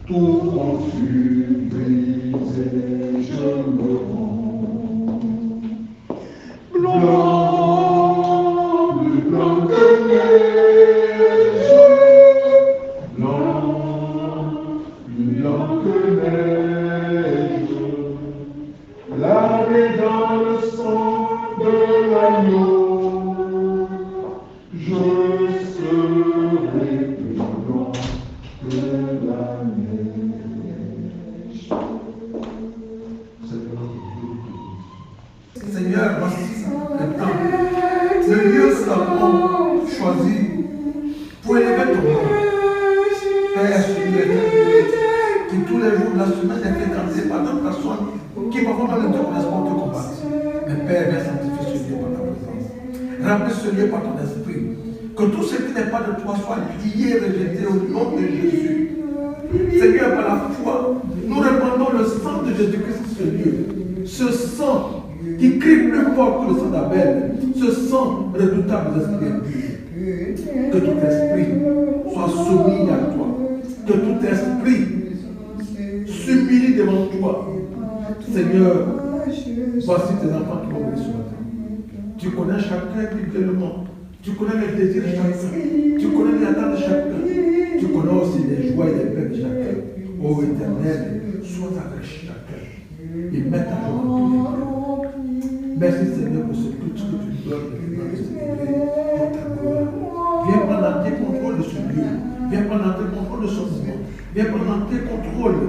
Tout confus, brisé, je me rends. Blanc, plus blanc que neige, blanc, plus blanc que neige, lavé dans le sang de l'agneau, je serai plus blanc que la neige. Seigneur, voici le temps, le lieu que nous avons choisi pour élever ton nom. Père, qui tous les jours de la semaine est fréquenté par d'autres personnes qui parfois même ne te connaissent pas, te combattent. Mais Père, viens sanctifier ce lieu par ta présence. Remplis ce lieu par ton esprit. Que tout ce qui n'est pas de toi soit lié et rejeté au nom de Jésus. Seigneur, par la foi, nous répandons le sang de Jésus-Christ sur ce lieu. Ce sang qui crie plus fort que le sang d'Abel, ce sang redoutable de l'esprit impur. Que tout esprit soit soumis à toi. Que tout esprit s'humilie devant toi. Seigneur, voici tes enfants qui vont venir ce matin. Tu connais chacun individuellement. Tu connais les désirs de chacun. Tu connais les attentes de chacun. Tu connais aussi les joies et les peines de chacun. Ô Éternel, sois avec chacun. Et mets ta joie dans tous les cœurs. Merci Seigneur pour ce que tu donnes de ce lieu pour ta gloire. Viens prendre tes contrôles de ce lieu. Viens prendre tes contrôles de ce moment. Viens prendre tes contrôles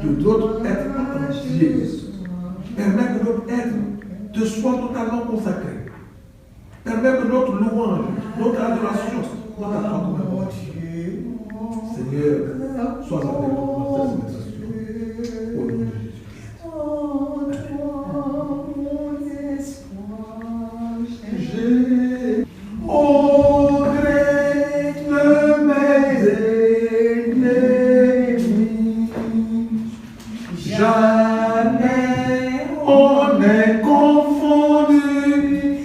de d'autres êtres entiers. Permets que notre être te soit totalement consacré. Permets que notre louange, notre adoration soit à toi comme un bon Dieu. Seigneur, sois avec nous dans cette méditation. Au nom de Jésus. Au gré de mes ennemis, jamais on n'est confondu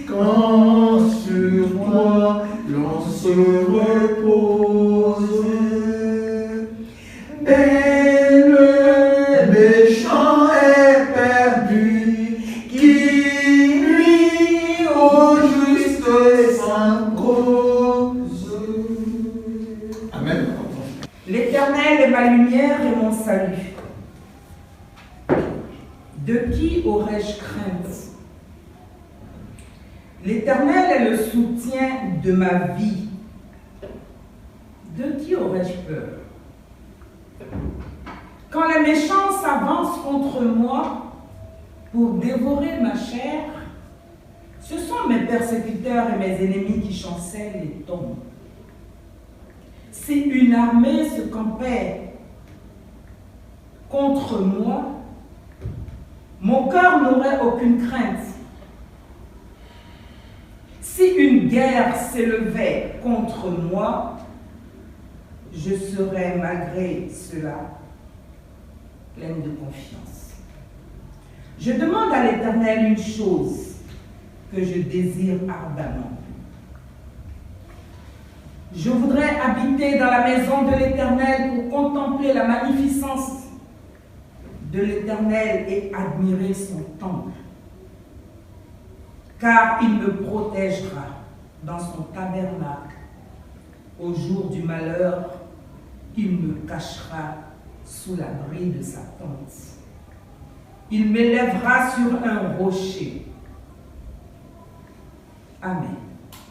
quand sur toi l'on se repose. Et le méchant est perdu qui nuit au juste sans cause. Amen. L'Éternel est ma lumière et mon salut. De qui aurais-je crainte? L'Éternel est le soutien de ma vie. De qui aurais-je peur? Quand les méchants s'avancent contre moi pour dévorer ma chair, ce sont mes persécuteurs et mes ennemis qui chancellent et tombent. Si une armée se campait contre moi, mon cœur n'aurait aucune crainte. Si une guerre s'élevait contre moi, je serais malgré cela pleine de confiance. Je demande à l'Éternel une chose que je désire ardemment. Je voudrais habiter dans la maison de l'Éternel pour contempler la magnificence de l'Éternel et admirer son temple. Car il me protégera dans son tabernacle. Au jour du malheur, il me cachera sous l'abri de sa tente. Il m'élèvera sur un rocher. Amen.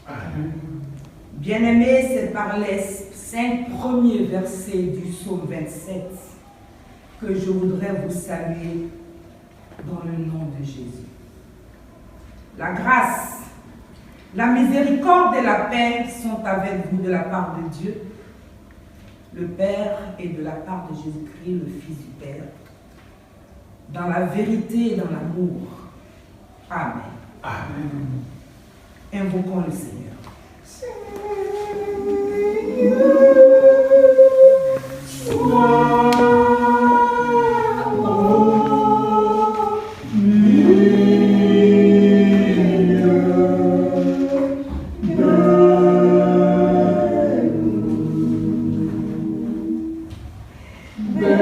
Amen. Bien-aimés, c'est par les 5 premiers versets du psaume 27 que je voudrais vous saluer dans le nom de Jésus. La grâce, la miséricorde et la paix sont avec vous de la part de Dieu, le Père, et de la part de Jésus-Christ, le Fils du Père, dans la vérité et dans l'amour. Amen. Amen. Invoquons le Seigneur. Béni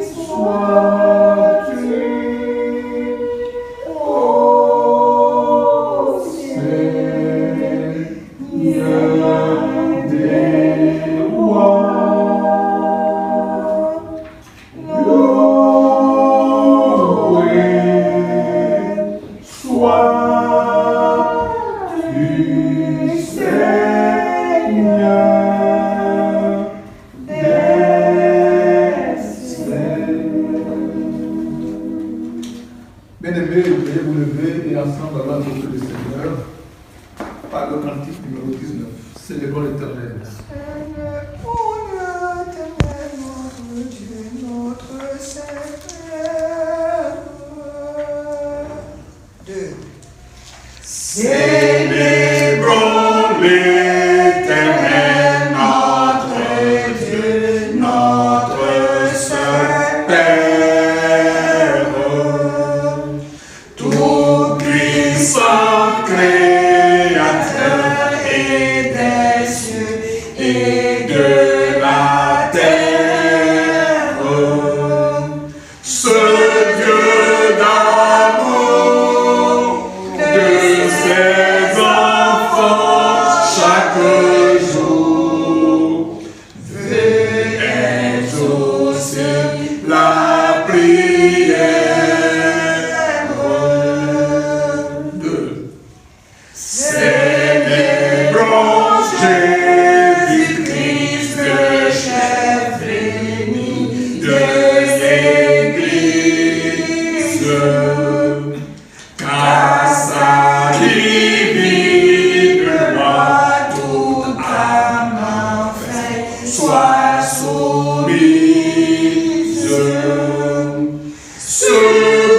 sois-tu, ô Seigneur des rois. Bien-aimés, veuillez vous lever et ensemble avoir le Seigneur par le cantique numéro 19. Célébrons l'Éternel. Célébrons l'Éternel, notre Dieu, notre Saint Père, tout-puissant Créateur et des cieux et de la terre. Ce Dieu d'amour, de ses enfants chaque jour, veut exaucer la prière. Célébrons Jésus-Christ, le chef béni de l'Église, car sa divine loi toute âme fait soit soumise. Ce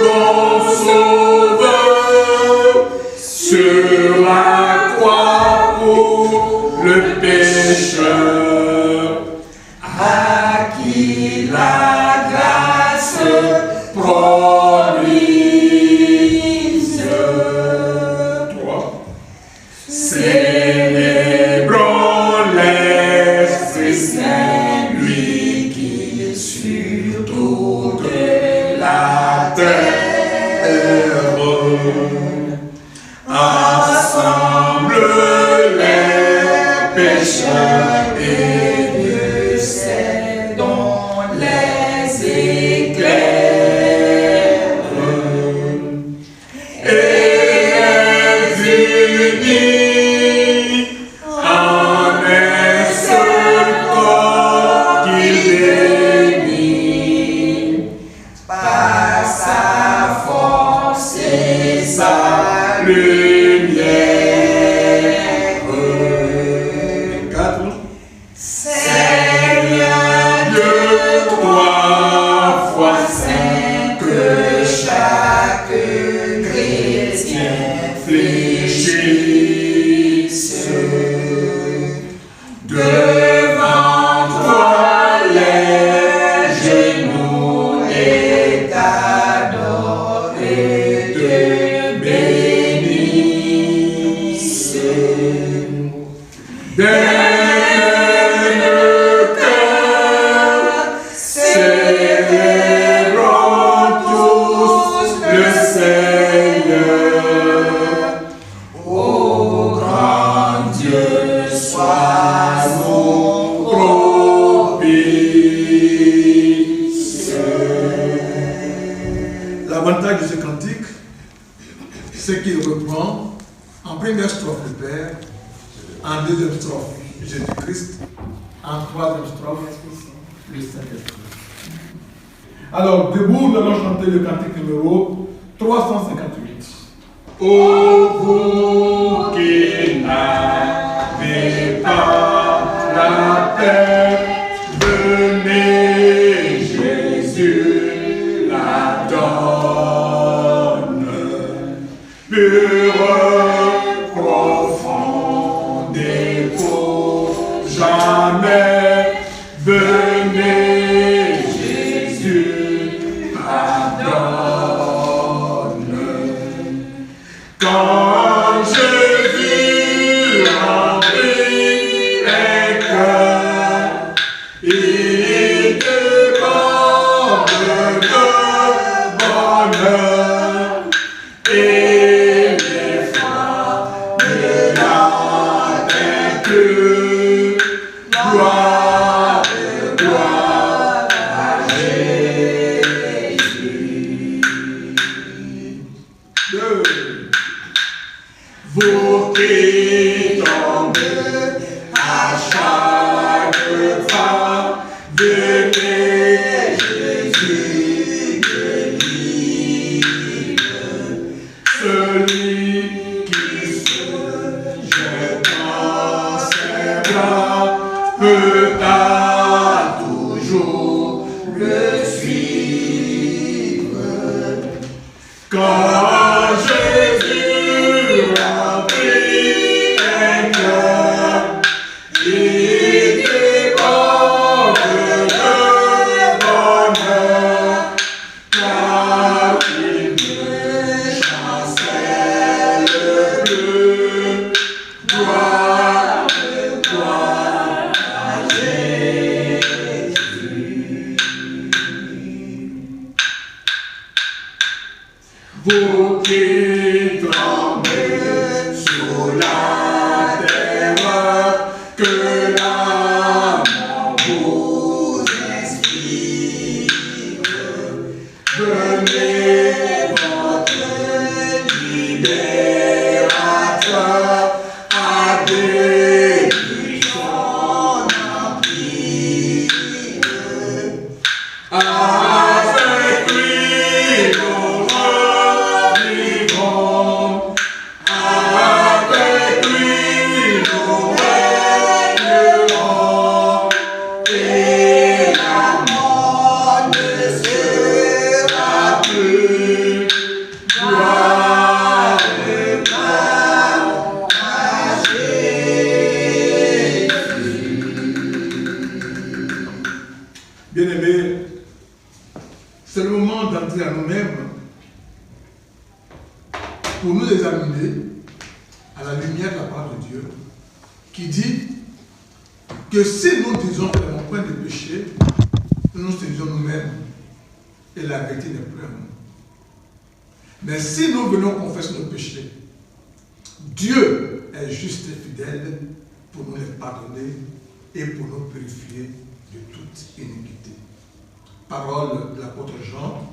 bon sauveur sur la croix pour le pécheur, à qui la grâce promise. 3. Célébrons l'Esprit Saint, lui qui sur toute la terre ensemble les pécheurs et Dieu sait dont les éclairs et unis en un seul corps qu'il bénit par sa force et sa lumière. 4. Seigneur Dieu, 3 fois saint, que chaque chrétien fléchisse devant toi les genoux et t'adore et te bénisse. D'un cœur, célébrons tous le Seigneur. Ô grand Dieu, sois-nous propice. L'avantage de ce cantique, c'est qu'il reprend en première strophe le Père, en deuxième strophe Jésus-Christ, en troisième strophe le Saint-Esprit. Alors, debout, nous allons chanter le cantique numéro 358. Ô vous qui n'avez pas la paix, venez, Jésus la donne. Pure, profonde et pour jamais, venez, Jésus pardonne. Quand Jésus remplit les cœurs Venez Jésus me livre, celui qui se jette dans ses bras peut à toujours le suivre. Quand Jésus remplit un cœur, il déborde de bonheur, car il me chancelle bleu, gloire à Jésus. Vous qui tremblez sous la terreur, que l'amour vous inspire. Venez votre libérateur à détruire son empire. Avec lui nous revivrons, avec lui nous régnerons, et la mort ne sera plus. Gloire à Jésus. Bien-aimés, c'est le moment d'entrer à nous-mêmes pour nous examiner à la lumière de la parole de Dieu qui dit que si nous disons que nous n'avons point de péché, nous nous séduisons nous-mêmes et la vérité n'est plus en nous. Mais si nous venons confesser nos péchés, Dieu est juste et fidèle pour nous les pardonner et pour nous purifier de toute iniquité. Parole de l'apôtre Jean,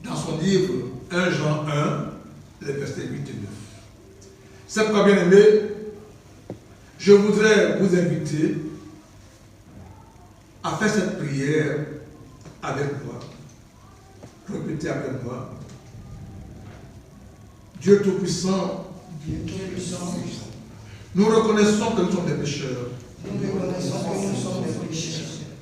dans son livre 1 Jean 1, les versets 8 et 9. C'est pourquoi, bien aimé, je voudrais vous inviter à faire cette prière avec moi. Répétez avec moi. Dieu Tout-Puissant, nous reconnaissons que nous sommes des pécheurs.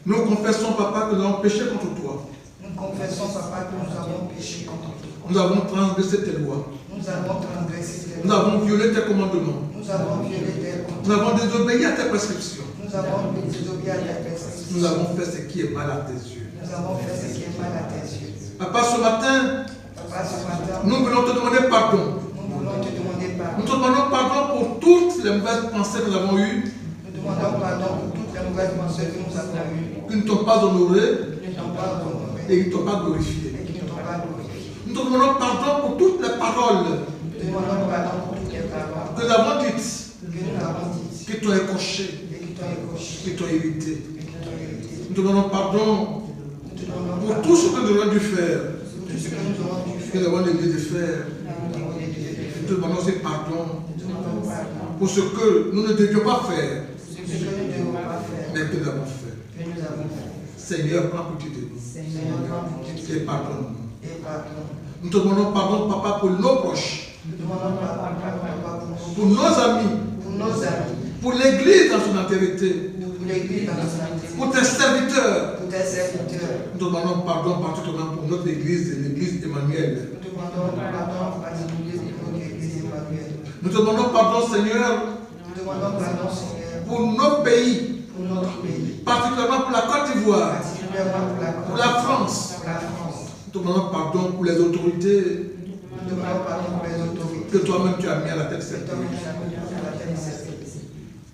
Nous confessons, Papa, que nous avons péché contre toi. Nous confessons, Papa, que nous avons péché contre toi. Nous avons transgressé tes lois. Nous avons transgressé tes Nous lois. avons violé tes commandements. Nous avons violé tes Nous commandements. avons désobéi à tes prescriptions. Nous avons désobéi à tes prescriptions. Nous avons fait ce qui est mal à tes yeux. Nous avons fait ce qui est mal à tes yeux. Papa, ce matin, Papa, ce matin, nous venons te demander pardon. nous voulons te demander Nous pardon. te demandons pardon pour toutes les mauvaises pensées que nous avons eues, Nous demandons pardon pour toutes les mauvaises pensées que nous avons eues, qui ne t'ont pas honoré qui ne t'ont pas honoré et qui ne t'ont pas glorifié. et qui ne t'ont pas glorifié. Nous te demandons pardon pour toutes les paroles Nous te demandons pardon pour toutes les paroles que nous avons dites, que nous avons dites qui t'ont écorché, et qui t'ont écorché qui t'ont irrité. et qui t'ont irrité. Nous te demandons pardon Nous te demandons pour pardon tout ce que nous avons dû faire, pour tout ce que nous aurons dû que faire. nous avons négligé de faire. Nous avons négligé de faire. Nous te demandons aussi pardon Nous te demandons pardon pour ce que nous ne devions pas faire, pour ce que nous ne devons pas faire, mais que nous avons fait. que nous avons fait. Seigneur, prends pitié de nous Seigneur, prends pitié et pardonne-nous. et pardonne. Nous te demandons pardon, Papa, pour nos proches, Nous demandons pardon, Papa, pour nos amis, pour nos amis, pour l'Église dans son entièreté, pour l'Église dans son entièreté, pour tes serviteurs. pour tes serviteurs. Nous te demandons pardon particulièrement pour notre Église, l'Église Emmanuel. Nous demandons pardon en particulier pour l'Église Emmanuel. Nous te demandons pardon, Seigneur, Nous demandons pardon, Seigneur, pour nos pays, pour notre pays, particulièrement pour la Côte d'Ivoire, particulièrement pour la France. pour la France. Nous te demandons pardon pour les autorités Nous demandons pardon pour les autorités. que toi-même tu as mis à la tête de cette Toi, pays. tu as mis à la tête de cette Église.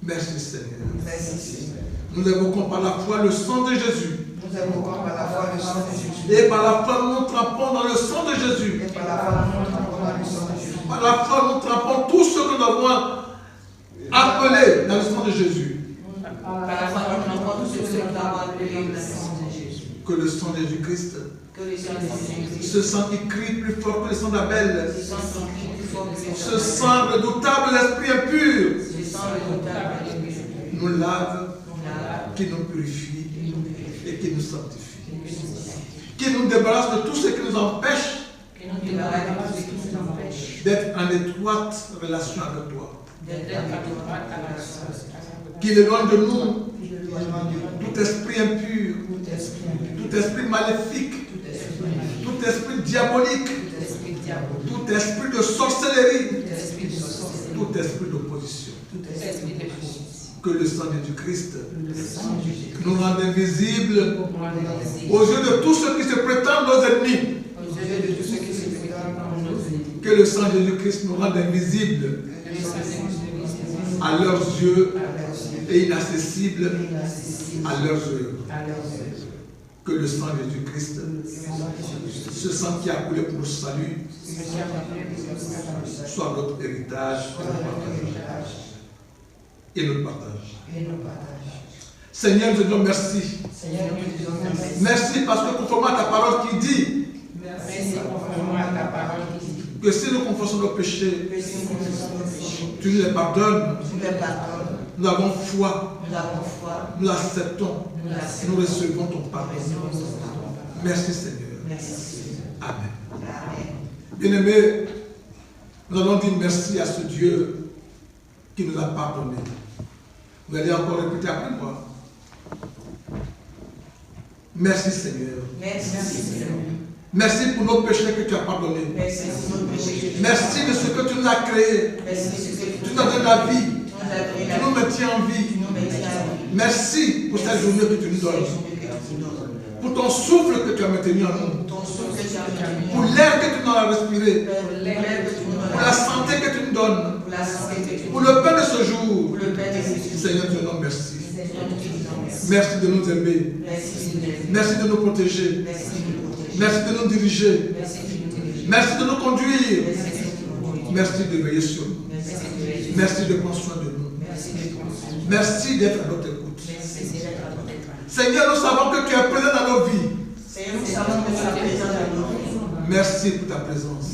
Merci, Seigneur. Merci, Seigneur. Nous évoquons par la foi le sang de Jésus. Nous évoquons par la foi le sang de Jésus. Et par la foi, nous trempons dans le sang de Jésus. Et par la foi, nous trempons dans le sang de Jésus. Par la foi, nous trempons tout ce que nous avons appelé dans le sang de Jésus. Par la foi, nous trempons tout ce que nous avons appelé le sang de Jésus. Que le sang de Jésus-Christ, Que le sang de Jésus-Christ, ce sang qui crie plus fort que le sang d'Abel, ce sang qui crie plus fort que le ce sang sang redoutable, l'esprit impur, ce sang redoutable et nous lave, nous lave, qui nous purifie qui nous purifie, sanctifie. Qui nous débarrasse de tout ce qui nous empêche d'être en étroite relation avec toi. Qu'il éloigne de nous tout esprit impur, tout esprit maléfique, tout esprit diabolique, tout esprit de sorcellerie, tout esprit d'opposition. Que le sang de Jésus-Christ nous rende invisibles aux yeux de tous ceux qui se prétendent nos ennemis. Que le sang de Jésus-Christ nous rende invisibles à leurs yeux et inaccessibles à leurs yeux. Que le sang de Jésus-Christ, ce sang qui a coulé pour le salut, soit notre héritage et notre partage. Seigneur, nous te disons merci. Merci parce que conformément à ta parole qui dit que si nous confessons nos péchés, tu nous les pardonnes. Nous avons foi. Nous l'acceptons. Nous recevons ton pardon. Merci Seigneur. Amen. Bien-aimés, nous allons dire merci à ce Dieu qui nous a pardonné. Vous allez encore répéter après moi. Merci Seigneur. Merci pour nos péchés que tu as pardonnés. Merci de ce que tu nous as créé. Tu nous as donné la vie. Tu nous maintiens en vie. Merci pour cette journée que tu nous donnes. Pour ton souffle que tu as maintenu en nous. Pour l'air que tu nous as respiré. Pour la santé que tu nous donnes. Pour le pain de ce jour. Seigneur, te donne merci. Merci de nous aimer. Merci de nous protéger. Merci de nous diriger. Merci de nous conduire. Merci de veiller sur nous. Merci de prendre soin de nous. Merci d'être à notre écoute. Seigneur, nous savons que tu es présent dans nos vies. Merci pour ta présence.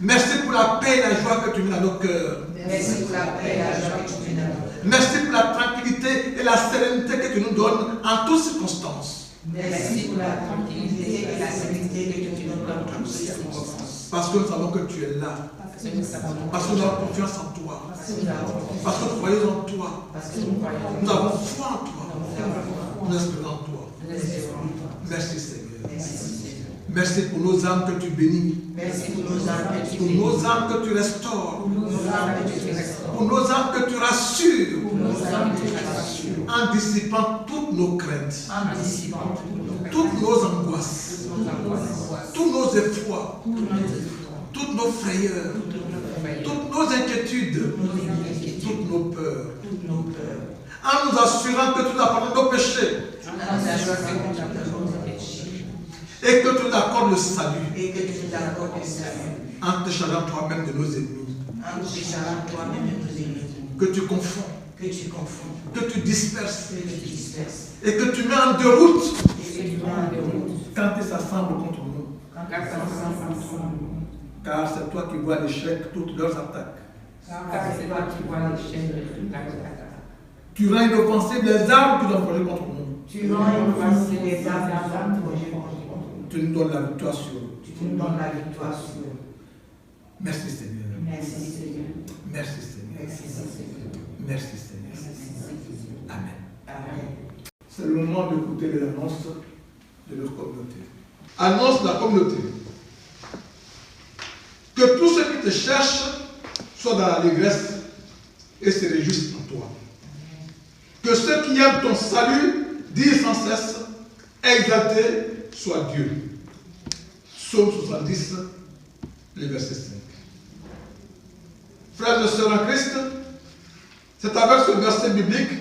Merci pour la paix et la joie que tu mets dans nos cœurs. Merci pour la tranquillité et la sérénité que tu nous donnes en toutes circonstances. Merci pour la tranquillité et la sérénité que tu nous donnes en toutes circonstances. Parce que nous savons que tu es là. Parce que nous avons confiance en toi. Parce que nous croyons en toi. Nous avons foi en toi. Nous espérons en toi. Merci Seigneur. Merci pour nos âmes que tu bénis. Merci pour nos âmes que tu bénis. Pour nos âmes que tu restaures. Pour nos âmes que tu rassures. En dissipant toutes nos craintes. Toutes nos angoisses. Tous nos efforts. Toutes nos frayeurs. Toutes nos inquiétudes. Toutes nos peurs. En nous assurant que tu nous pardonnes nos péchés. Et que tu nous accordes le salut. En te chargeant toi-même de nos ennemis. Que tu confonds. Que tu disperses. Et que tu mets en déroute. Quand ils s'assemblent contre nous. Car c'est toi qui vois l'échec toutes leurs attaques. Tu rends inoffensibles les armes qu'ils ont forgées contre nous. Tu nous donnes la victoire sur eux. Merci Seigneur. Merci Seigneur. Merci Seigneur. Amen. C'est le moment d'écouter les annonces de notre communauté. Annonce de la communauté. Que tous ceux qui te cherchent soient dans l'allégresse et se réjouissent en toi. Que ceux qui aiment ton salut disent sans cesse, exalté soit Dieu. Psaume 70, le verset 5. Frères et sœurs en Christ, c'est avec ce verset biblique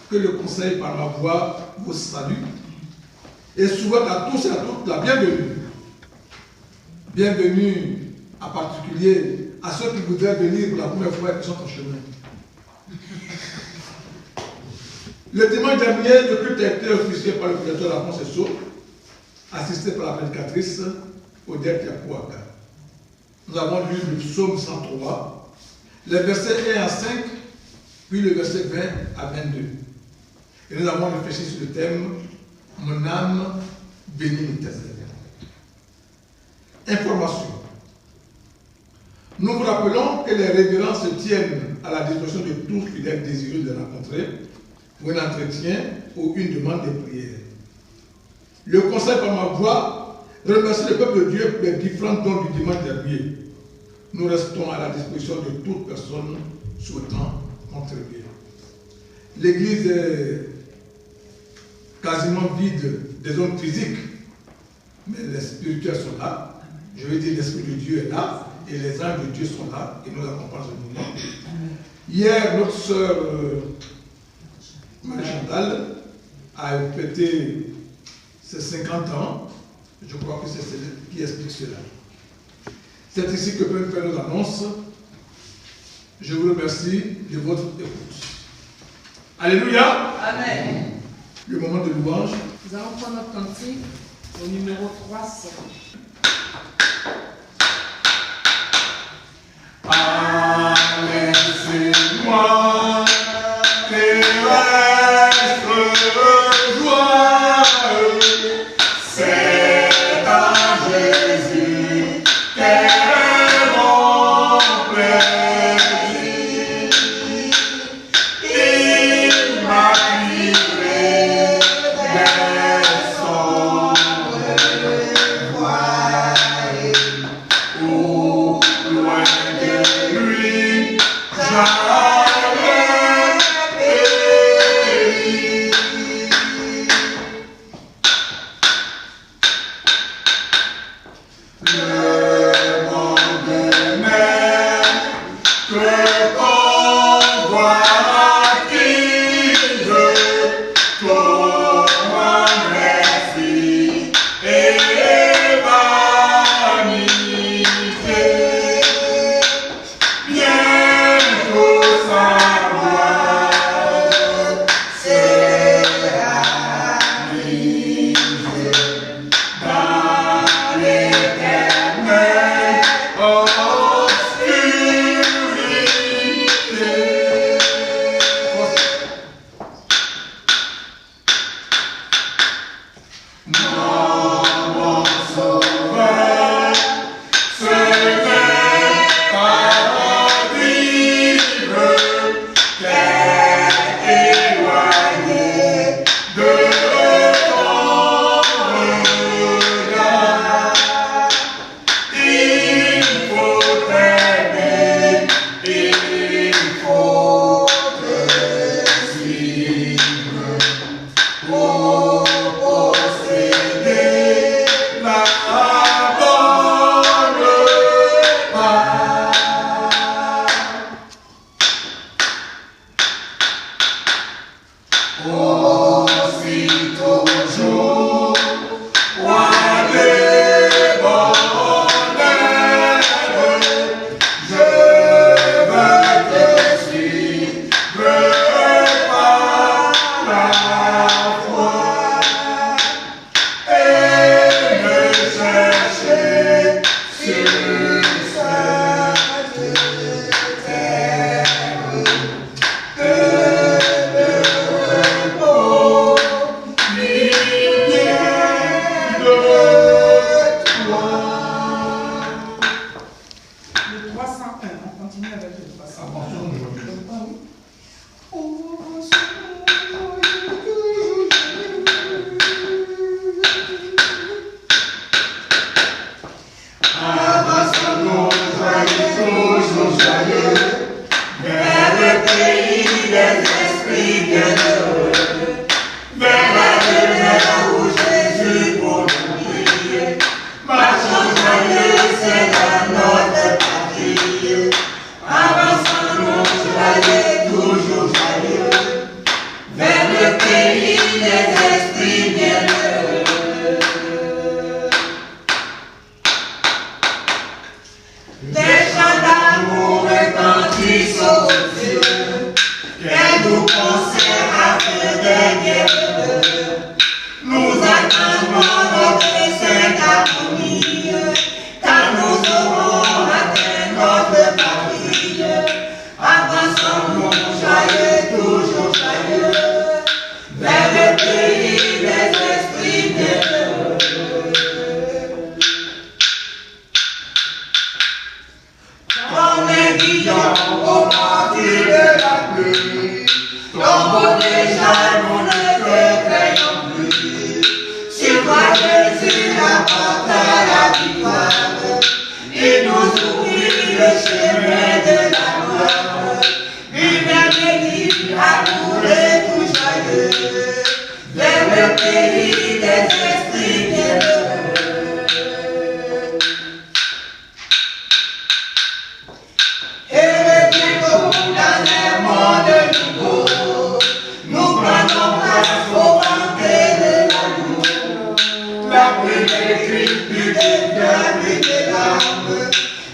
que le conseil par ma voix vous salue et souhaite à tous et à toutes la bienvenue. Bienvenue en particulier à ceux qui voudraient venir pour la première fois et qui sont en chemin. Le dimanche dernier, le culte a été officié par le prédicateur Alphonse Esso, assisté par la prédicatrice Odette Yakouaka. Nous avons lu le psaume 103, les versets 1 à 5, puis le verset 20 à 22. Et nous avons réfléchi sur le thème Mon âme bénit l'Éternel. Information. Nous vous rappelons que les révérences se tiennent à la disposition de tous fidèles désireux de rencontrer pour un entretien ou une demande de prière. Le conseil par ma voix remercie le peuple de Dieu pour les différents dons du dimanche dernier. Nous restons à la disposition de toute personne souhaitant contribuer. L'église est quasiment vide des hommes physiques, mais les spirituels sont là. Je veux dire, l'Esprit de Dieu est là et les anges de Dieu sont là et nous accompagnent ce moment. Hier, notre sœur Marie-Chantal a fêté ses 50 ans. Je crois que c'est elle qui explique cela. C'est ici que peut faire nos annonces. Je vous remercie de votre écoute. Alléluia. Amen. Le moment de louange. Nous allons prendre notre cantique au numéro 300. Laissez-moi terrestre joie, c'est en Jésus qu'est mon plaisir. Il m'a tiré des sombres voiles, au loin de lui, j'allais périr. Le monde même que convoitise, comment merci et vanité. Bientôt savoir, c'est la mise dans l'éternel obscurité. Mon sauveur, ce n'est pas vivre qu'être éloigné de ton regard. Il faut t'aimer, il faut te suivre pour posséder la bonne part. Aussitôt jour, roi des bonheurs, je veux te suivre par la foi et me chercher sur cette terre de repos, ni bien de toi. Le 301, on continue avec le 301. Avançons toujours joyeux vers le pays des esprits bienheureux, vers la demeure où Jésus pour nous brille. Marchons joyeux, c'est dans notre patrie. Avançons joyeux, toujours joyeux, vers le pays des esprits bienheureux. Des chants d'amour retentissent aux cieux, qu'elle nous concerne à feu des guerres. Nous attendons notre sainte harmonie, car nous aurons atteint notre patrie. Avançons-nous joyeux, toujours joyeux, vers le pays des esprits. le pays des esprits bienheureux. Et bientôt dans un monde nouveau, nous prenons place au banquet de l'amour. La pluie de cris, plus de pleurs, plus de larmes,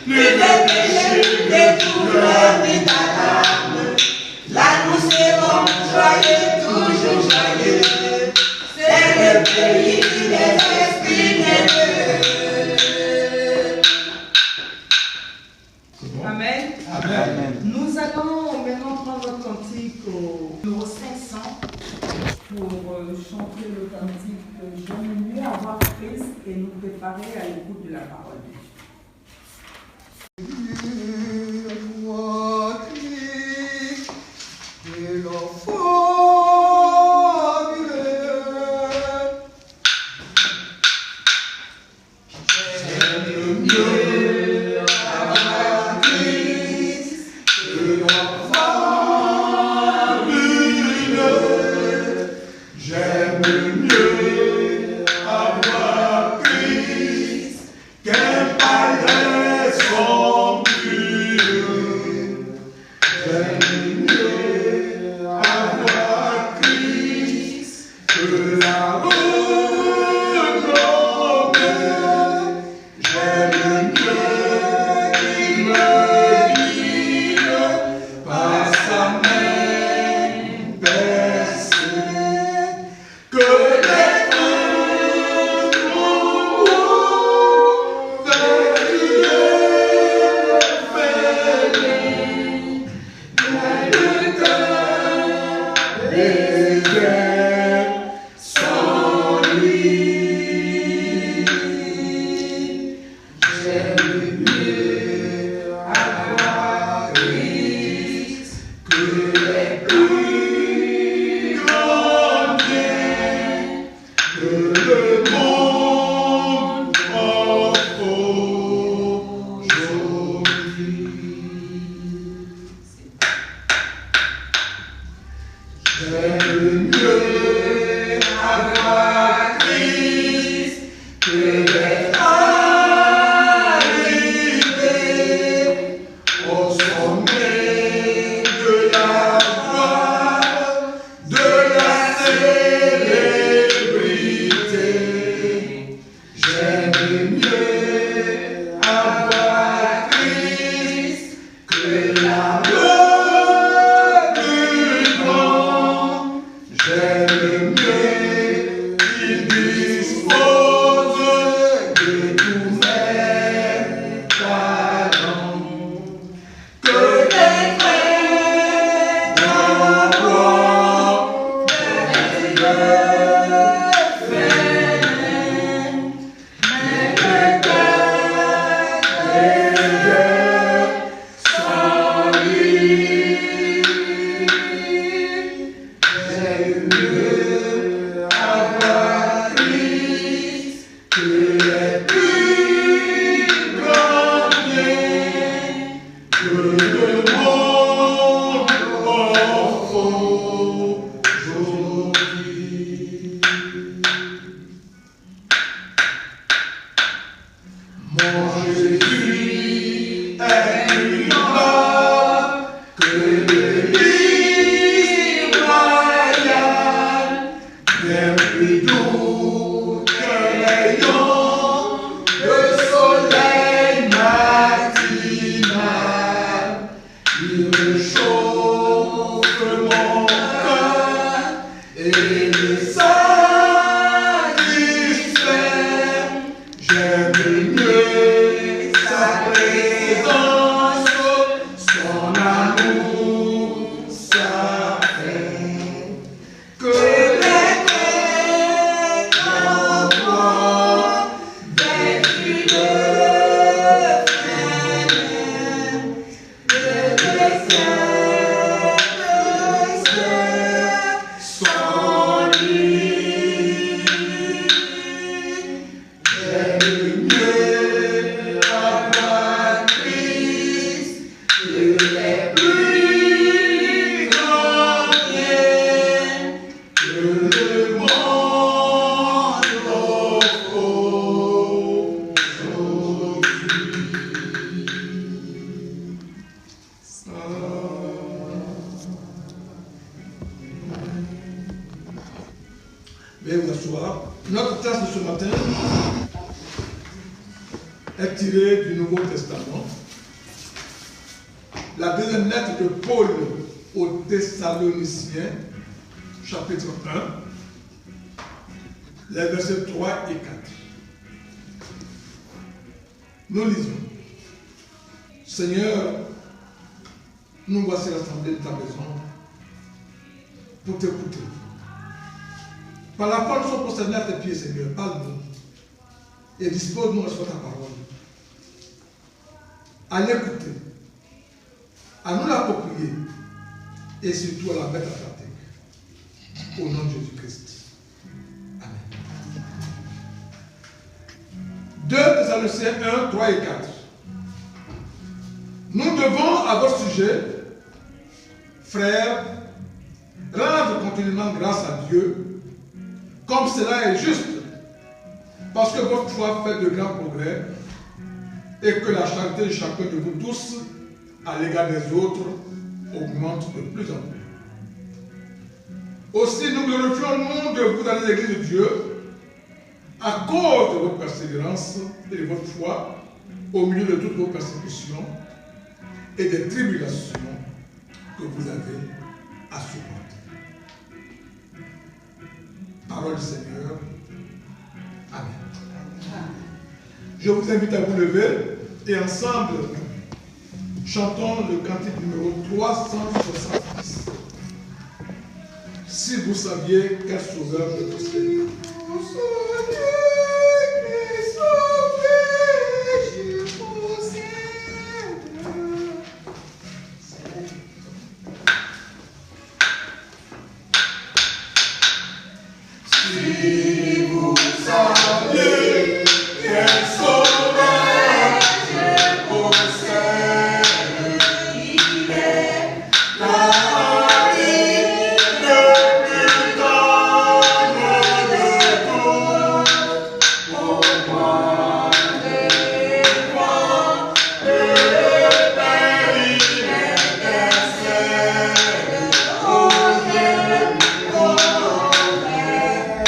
plus de péchés, de douleurs, plus d'alarmes. Là nous serons joyeux, toujours joyeux. C'est le pays des esprits bienheureux. Amen. Amen. Nous allons maintenant prendre notre cantique au numéro 500 pour chanter le cantique J'aime mieux avoir Christ et nous préparer à l'écoute de la parole de Dieu. le monde Veuillez vous asseoir. Notre texte de ce matin est tiré du Nouveau Testament. La deuxième lettre de Paul aux Thessaloniciens, chapitre 1, les versets 3 et 4. Nous lisons. Seigneur, nous voici rassemblés de ta maison pour t'écouter. Par la foi, nous sommes prosternés à tes pieds, Seigneur. Parle-nous et dispose-nous à ta parole. À l'écouter, à nous l'approprier et surtout à la mettre en pratique. Au nom de Jésus-Christ. Amen. 2 Thessaloniciens 1, 3 et 4. Nous devons, à votre sujet, frères, rendre continuellement grâce à Dieu, comme cela est juste, parce que votre foi fait de grands progrès et que la charité de chacun de vous tous à l'égard des autres augmente de plus en plus. Aussi, nous glorifions-nous de vous dans l'église de Dieu à cause de votre persévérance et de votre foi au milieu de toutes vos persécutions et des tribulations que vous avez à supporter. Parole du Seigneur. Amen. Je vous invite à vous lever et ensemble, chantons le cantique numéro 370. Si vous saviez quel sauveur je possède. Si vous saviez quel sauveur je possède, il est la vie le plus tendre de tous. Pour moi, les voix de Père, il intercède. Oh Dieu, oh Père,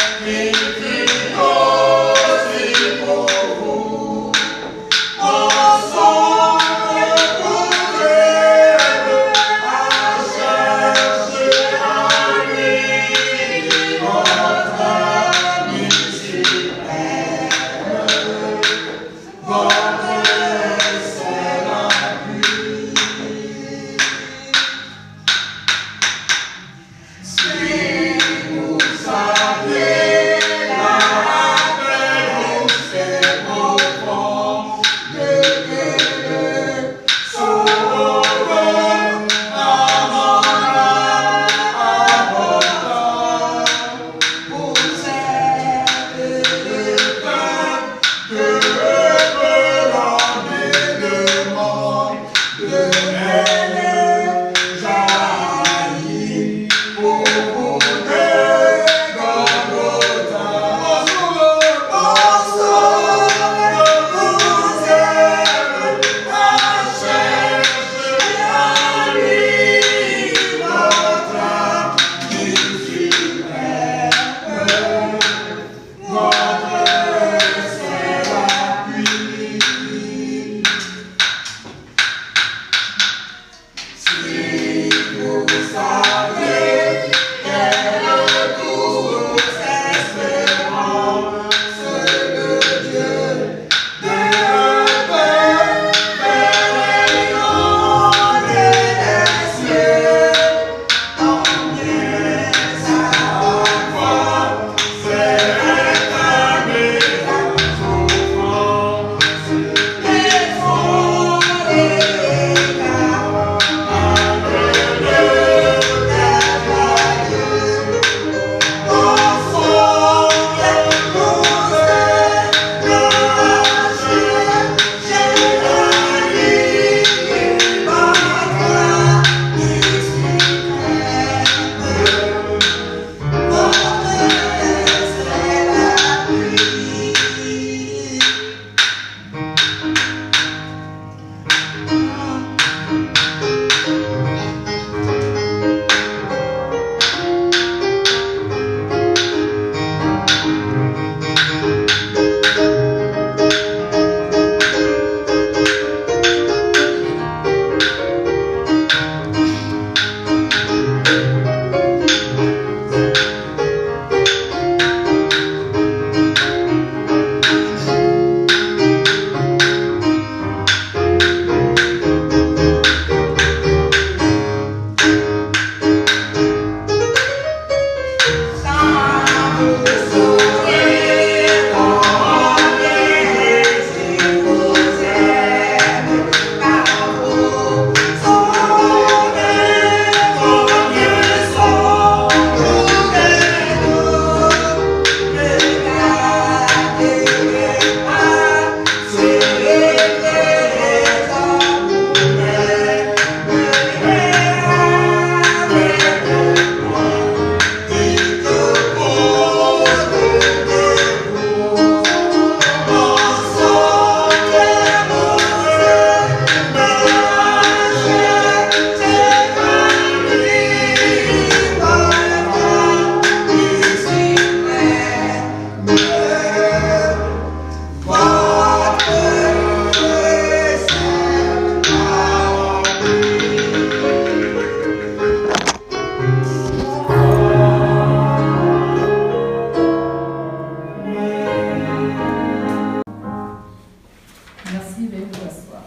Merci, veuillez vous asseoir.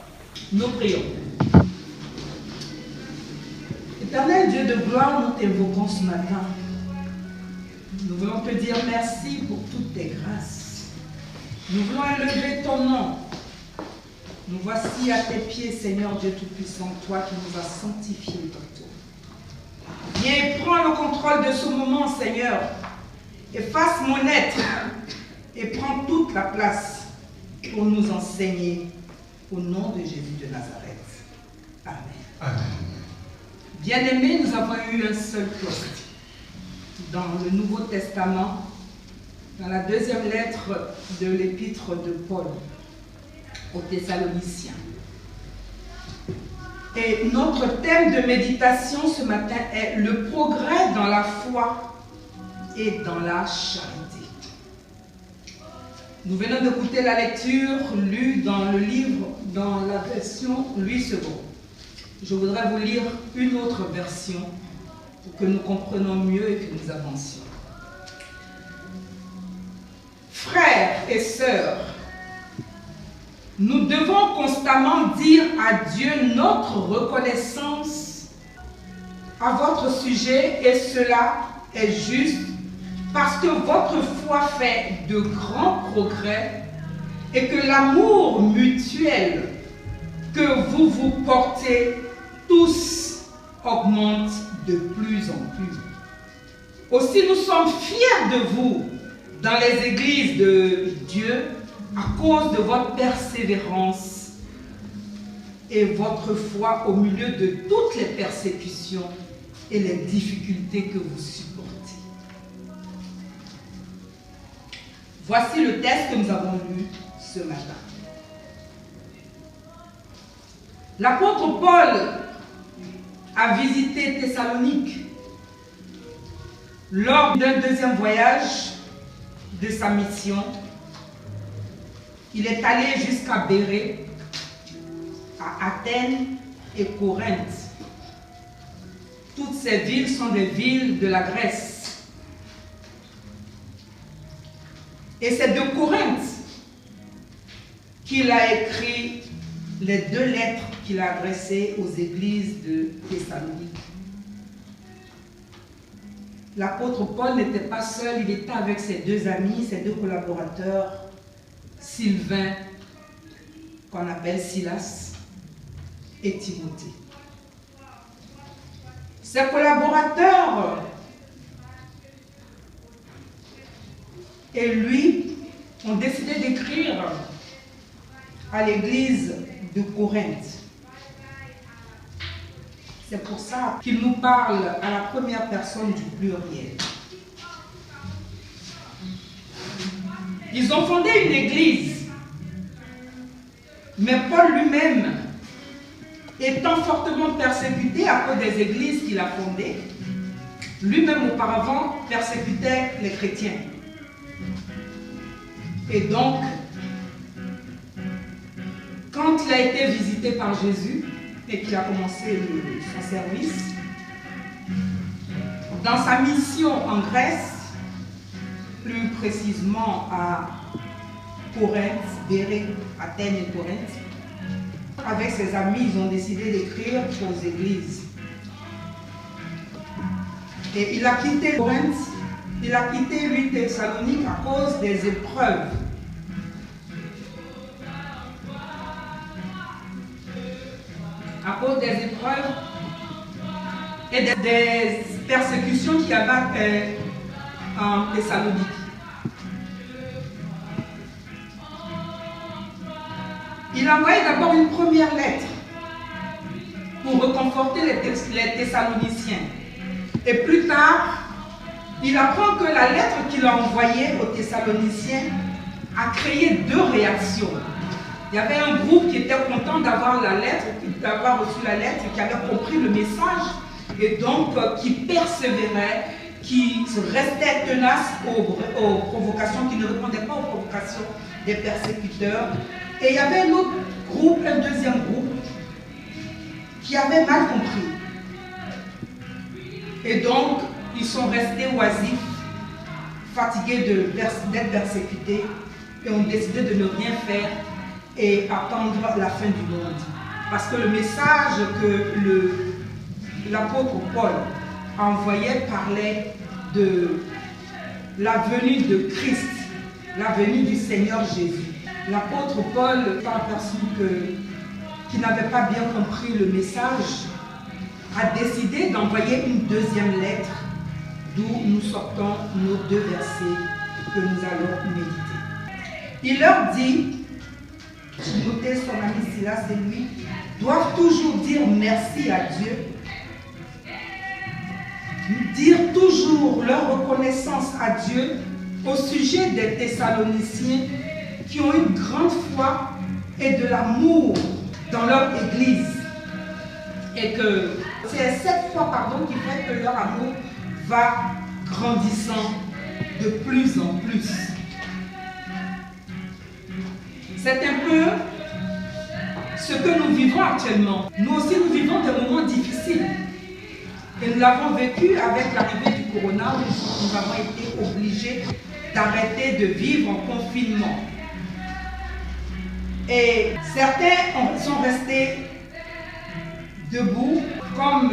Nous prions. Éternel Dieu de gloire, nous t'invoquons ce matin. Nous voulons te dire merci pour toutes tes grâces. Nous voulons élever ton nom. Nous voici à tes pieds, Seigneur Dieu Tout-Puissant, toi qui nous as sanctifiés tantôt. Viens et prends le contrôle de ce moment, Seigneur. Efface mon être et prends toute la place pour nous enseigner au nom de Jésus de Nazareth. Amen. Amen. Bien-aimés, nous avons eu un seul poste dans le Nouveau Testament, dans la deuxième lettre de l'épître de Paul aux Thessaloniciens. Et notre thème de méditation ce matin est le progrès dans la foi et dans la charité. Nous venons d'écouter la lecture lue dans le livre, dans la version Louis II. Je voudrais vous lire une autre version pour que nous comprenions mieux et que nous avancions. Frères et sœurs, nous devons constamment dire à Dieu notre reconnaissance à votre sujet, et cela est juste parce que votre foi fait de grands progrès et que l'amour mutuel que vous vous portez tous augmente de plus en plus. Aussi, nous sommes fiers de vous dans les églises de Dieu à cause de votre persévérance et votre foi au milieu de toutes les persécutions et les difficultés que vous supportez. Voici le texte que nous avons lu ce matin. L'apôtre Paul a visité Thessalonique lors d'un deuxième voyage de sa mission. Il est allé jusqu'à Bérée, à Athènes et Corinthe. Toutes ces villes sont des villes de la Grèce. Et c'est de Corinthe qu'il a écrit les deux lettres qu'il a adressées aux églises de Thessalonique. L'apôtre Paul n'était pas seul, il était avec ses deux amis, ses deux collaborateurs, Sylvain, qu'on appelle Silas, et Timothée. Ses collaborateurs et lui ont décidé d'écrire à l'église de Corinthe. C'est pour ça qu'il nous parle à la première personne du pluriel. Ils ont fondé une église, mais Paul lui-même, étant fortement persécuté à cause des églises qu'il a fondées, lui-même auparavant persécutait les chrétiens. Et donc, quand il a été visité par Jésus et qu'il a commencé son service, dans sa mission en Grèce, plus précisément à Corinthe, Bérée, Athènes et Corinthe, avec ses amis, ils ont décidé d'écrire aux églises. Et il a quitté Corinthe il a quitté lui Thessalonique à cause des épreuves. À cause des épreuves et des persécutions qu'il y avait en Thessalonique. Il a envoyé d'abord une première lettre pour reconforter les Thessaloniciens. Et plus tard, il apprend que la lettre qu'il a envoyée aux Thessaloniciens a créé deux réactions. Il y avait un groupe qui était content d'avoir la lettre, d'avoir reçu la lettre, qui avait compris le message et donc qui persévérait, qui restait tenace aux provocations, qui ne répondait pas aux provocations des persécuteurs. Et il y avait un autre groupe, un deuxième groupe, qui avait mal compris. Et donc, ils sont restés oisifs, fatigués d'être persécutés, et ont décidé de ne rien faire et attendre la fin du monde. Parce que le message que l'apôtre Paul envoyait parlait de la venue de Christ, la venue du Seigneur Jésus. L'apôtre Paul a aperçu qu'il n'avait pas bien compris le message, a décidé d'envoyer une deuxième lettre d'où nous sortons nos deux versets que nous allons méditer. Il leur dit, Timothée, son ami Silas et lui, doivent toujours dire merci à Dieu, dire toujours leur reconnaissance à Dieu au sujet des Thessaloniciens qui ont une grande foi et de l'amour dans leur église. Et que c'est cette foi qui fait que leur amour va grandissant de plus en plus. C'est un peu ce que nous vivons actuellement. Nous aussi, nous vivons des moments difficiles. Et nous l'avons vécu avec l'arrivée du corona, où nous avons été obligés d'arrêter de vivre en confinement. Et certains sont restés debout, comme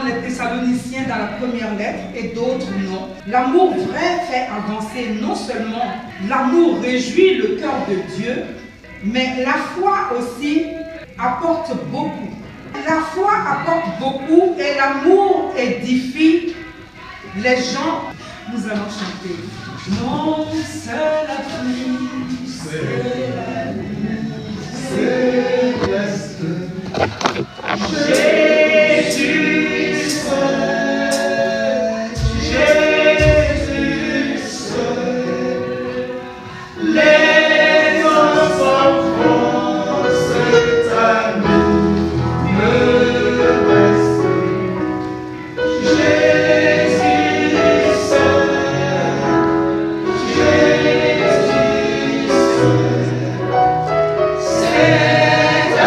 les Thessaloniciens dans la première lettre, et d'autres non. L'amour vrai fait avancer non seulement l'amour réjouit le cœur de Dieu, mais la foi aussi apporte beaucoup. La foi apporte beaucoup et l'amour édifie les gens. Nous allons chanter. Non, c'est la pluie, c'est la nuit, céleste. Jésus seul, Jésus seul, les enfants c'est à nous de rester. Jésus seul, Jésus seul, c'est à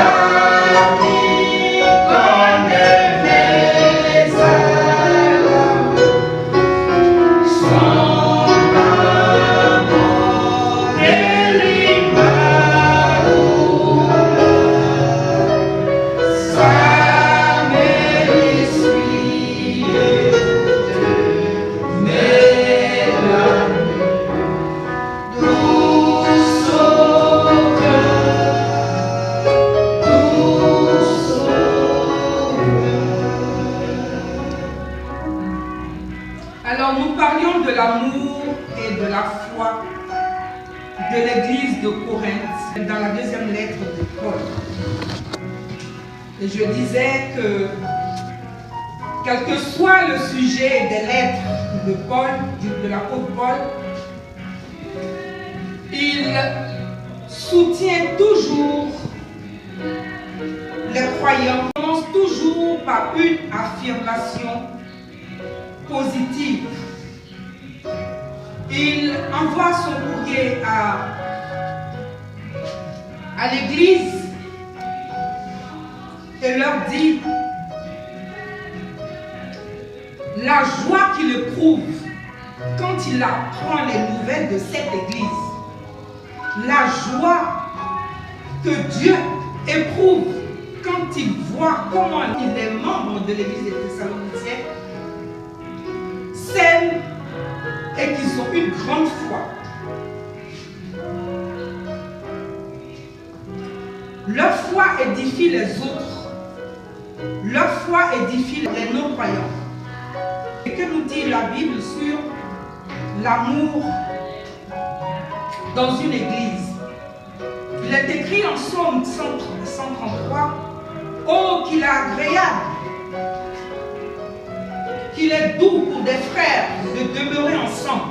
lui qu'on est les âmes. Son amour délivre sa mérissuie de mesdames, douce au cœur, douce au cœur. Alors nous parlions de l'amour et de la foi de l'église de Corinthe dans la deuxième lettre de Paul. Et je disais que quel que soit le sujet des lettres de Paul, de l'apôtre Paul, il soutient toujours les croyants. Il commence toujours par une affirmation positive. Il envoie son courrier à l'église et leur dit la joie qu'il éprouve quand il apprend les nouvelles de cette église, la joie que Dieu éprouve quand il voit comment il est membre de l'église des Thessaloniciens, c'est ils ont une grande foi. Leur foi édifie les autres. Leur foi édifie les non-croyants. Et que nous dit la Bible sur l'amour dans une église? Il est écrit en Psaume 133, « Oh, qu'il est agréable, qu'il est doux pour des frères de demeurer ensemble. »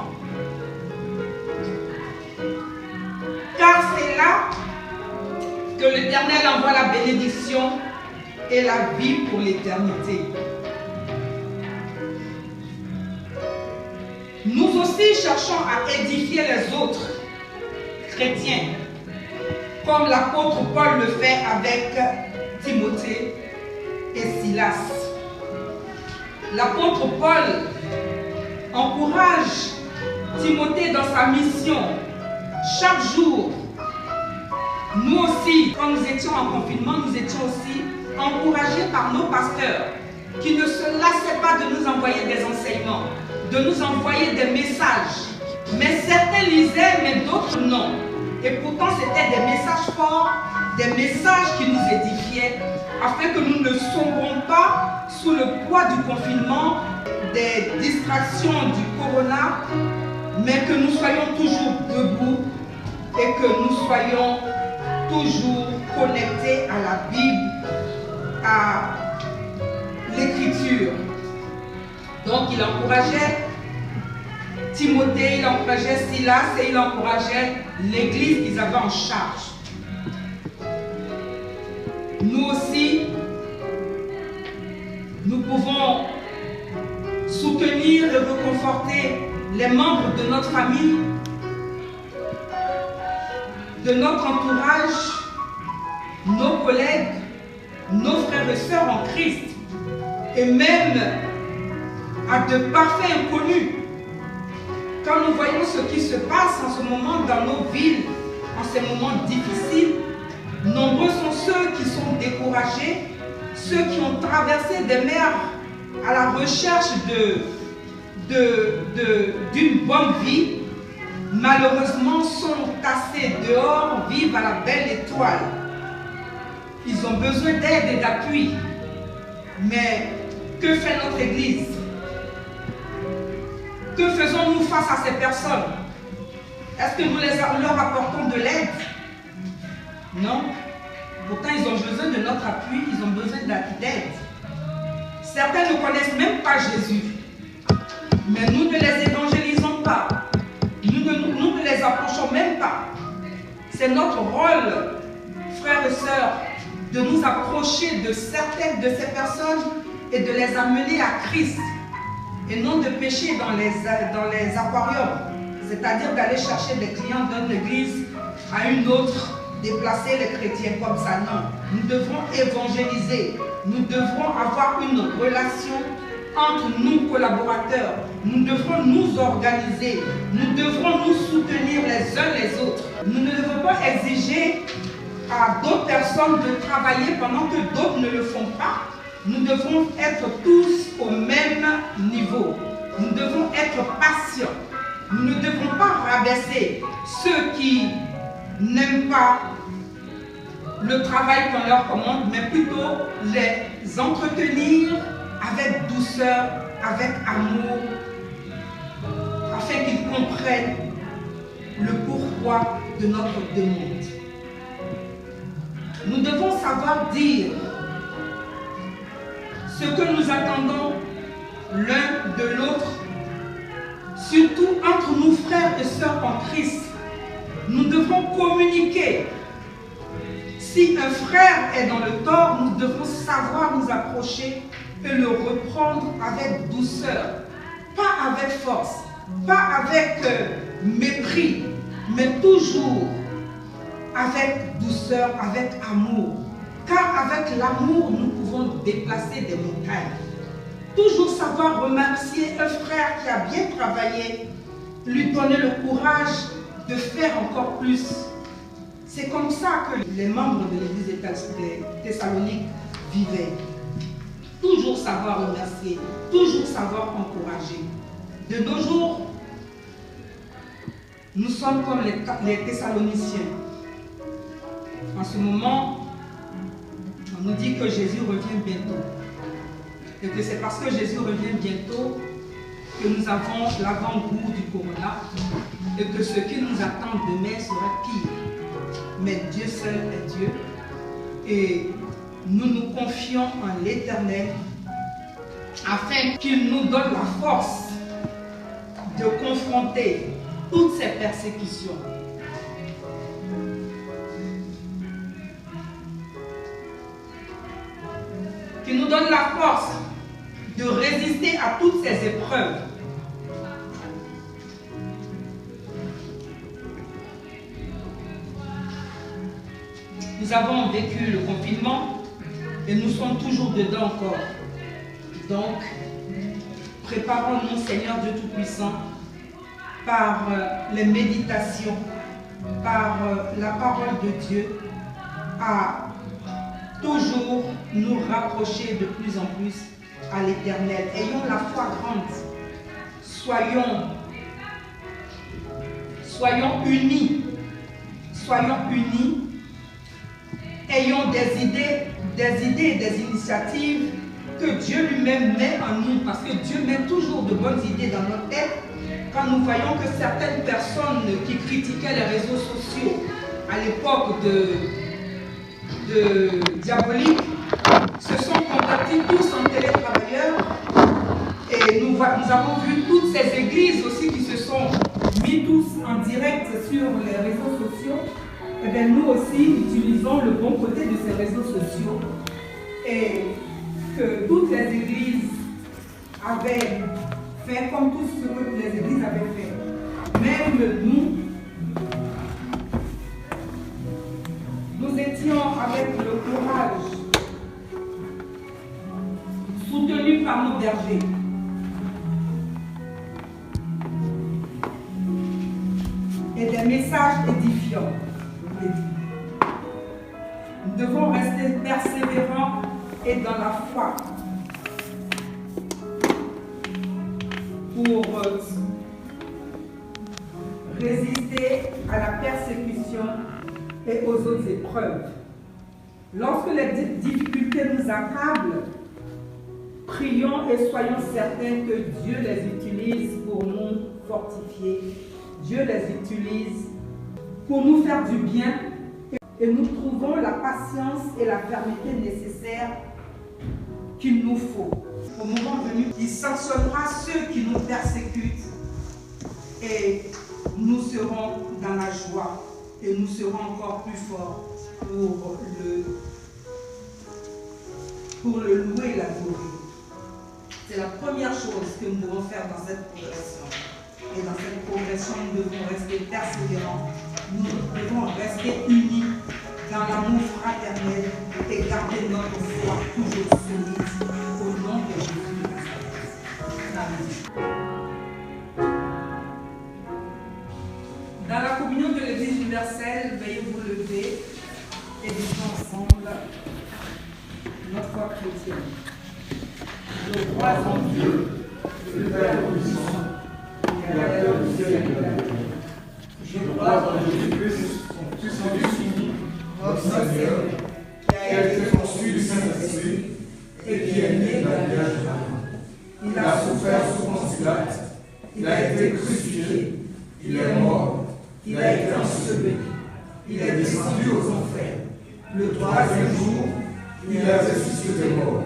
Car c'est là que l'Éternel envoie la bénédiction et la vie pour l'éternité. Nous aussi cherchons à édifier les autres chrétiens, comme l'apôtre Paul le fait avec Timothée et Silas. L'apôtre Paul encourage Timothée dans sa mission chaque jour. Nous aussi, quand nous étions en confinement, nous étions aussi encouragés par nos pasteurs qui ne se lassaient pas de nous envoyer des enseignements, de nous envoyer des messages. Mais certains lisaient, mais d'autres non. Et pourtant, c'était des messages forts, des messages qui nous édifiaient, afin que nous ne sombrons pas sous le poids du confinement, des distractions du corona, mais que nous soyons toujours debout et que nous soyons toujours connectés à la Bible, à l'écriture. Donc il encourageait Timothée, il encourageait Silas et il encourageait l'église qu'ils avaient en charge. Nous aussi, nous pouvons soutenir et reconforter les membres de notre famille, de notre entourage, nos collègues, nos frères et sœurs en Christ, et même à de parfaits inconnus. Quand nous voyons ce qui se passe en ce moment dans nos villes, en ces moments difficiles, nombreux sont ceux qui sont découragés, ceux qui ont traversé des mers à la recherche d'une bonne vie, malheureusement sont tassés dehors, vivent à la belle étoile. Ils ont besoin d'aide et d'appui. Mais que fait notre Église? Que faisons-nous face à ces personnes? Est-ce que nous leur apportons de l'aide? Non. Pourtant, ils ont besoin de notre appui, ils ont besoin d'aide. Certains ne connaissent même pas Jésus. Mais nous ne les évangélisons pas. Nous ne les approchons même pas. C'est notre rôle, frères et sœurs, de nous approcher de certaines de ces personnes et de les amener à Christ. Et non de pêcher dans les aquariums. C'est-à-dire d'aller chercher des clients d'une église à une autre, déplacer les chrétiens comme ça. Non. Nous devrons évangéliser. Nous devrons avoir une relation entre nous, collaborateurs. Nous devrons nous organiser. Nous devrons nous soutenir les uns les autres. Nous ne devons pas exiger à d'autres personnes de travailler pendant que d'autres ne le font pas. Nous devons être tous au même niveau. Nous devons être patients. Nous ne devons pas rabaisser ceux qui n'aiment pas le travail qu'on leur commande, mais plutôt les entretenir avec douceur, avec amour, afin qu'ils comprennent le pourquoi de notre demande. Nous devons savoir dire ce que nous attendons l'un de l'autre, surtout entre nous frères et sœurs en Christ. Nous devons communiquer. Si un frère est dans le tort, nous devons savoir nous approcher et le reprendre avec douceur, pas avec force, pas avec mépris, mais toujours avec douceur, avec amour. Car avec l'amour, nous pouvons déplacer des montagnes. Toujours savoir remercier un frère qui a bien travaillé, lui donner le courage de faire encore plus. C'est comme ça que les membres de l'église des Thessaloniques vivaient. Toujours savoir remercier, toujours savoir encourager. De nos jours, Nous sommes comme les Thessaloniciens. En ce moment, on nous dit que Jésus revient bientôt. Et que c'est parce que Jésus revient bientôt que nous avons l'avant-goût du corona et que ce qui nous attend demain sera pire. Mais Dieu seul est Dieu et nous nous confions en l'Éternel afin qu'il nous donne la force de confronter toutes ces persécutions. Qu'il nous donne la force de résister à toutes ces épreuves. Nous avons vécu le confinement et nous sommes toujours dedans encore. Donc, préparons-nous, Seigneur Dieu Tout-Puissant, par les méditations, par la parole de Dieu, à toujours nous rapprocher de plus en plus à l'Éternel. Ayons la foi grande. Soyons unis. Soyons unis. Ayons des idées et des initiatives que Dieu lui-même met en nous. Parce que Dieu met toujours de bonnes idées dans notre tête. Quand nous voyons que certaines personnes qui critiquaient les réseaux sociaux à l'époque de Diabolique se sont convertis tous en télétravailleurs et nous avons vu toutes ces églises aussi qui se sont mis tous en direct sur les réseaux sociaux. Et bien nous aussi utilisons le bon côté de ces réseaux sociaux et que toutes les églises avaient fait comme tout ce que les églises avaient fait. Même nous étions avec le courage, soutenus par nos bergers. Et des messages édifiants. Nous devons rester persévérants et dans la foi pour résister à la persécution et aux autres épreuves. Lorsque les difficultés nous accablent, prions et soyons certains que Dieu les utilise pour nous fortifier. Dieu les utilise pour nous faire du bien et nous trouvons la patience et la fermeté nécessaires qu'il nous faut. Au moment venu, il sanctionnera ceux qui nous persécutent et nous serons dans la joie et nous serons encore plus forts pour le louer et l'adorer. C'est la première chose que nous devons faire dans cette progression. Et dans cette progression, nous devons rester persévérants, nous devons rester unis dans l'amour fraternel et garder notre foi toujours solide au nom de Jésus de Nazareth. Amen. Dans la communion de l'Église universelle, veuillez vous lever et disons ensemble notre foi chrétienne. Je crois en Dieu, le Père Tout-Puissant, Créateur du ciel et de la terre. Je crois en Jésus-Christ, son Fils unique, notre Seigneur, qui a été conçu du Saint-Esprit et qui est né de la Vierge Marie. Il a souffert sous Ponce Pilate, il a été crucifié, il est mort, il a été enseveli, il est descendu aux enfers. Le troisième jour, il est ressuscité des morts,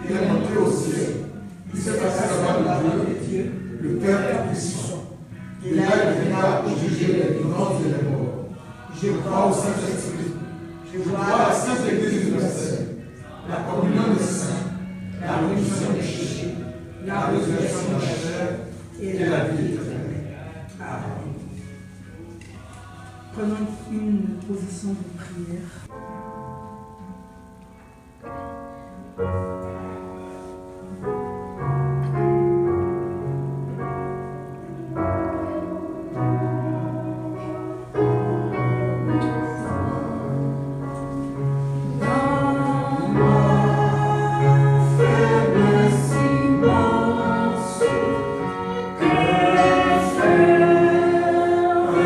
il est monté au ciel, il s'est passé devant le Dieu, le Père Tout-Puissant. Et là, il viendra pour juger les vivants et les morts. Je crois au Saint-Esprit, je crois à la Sainte Église universelle, la communion des saints, la rémission des péchés, la résurrection de la chair et la vie éternelle. Amen. Prenons une position de prière. Que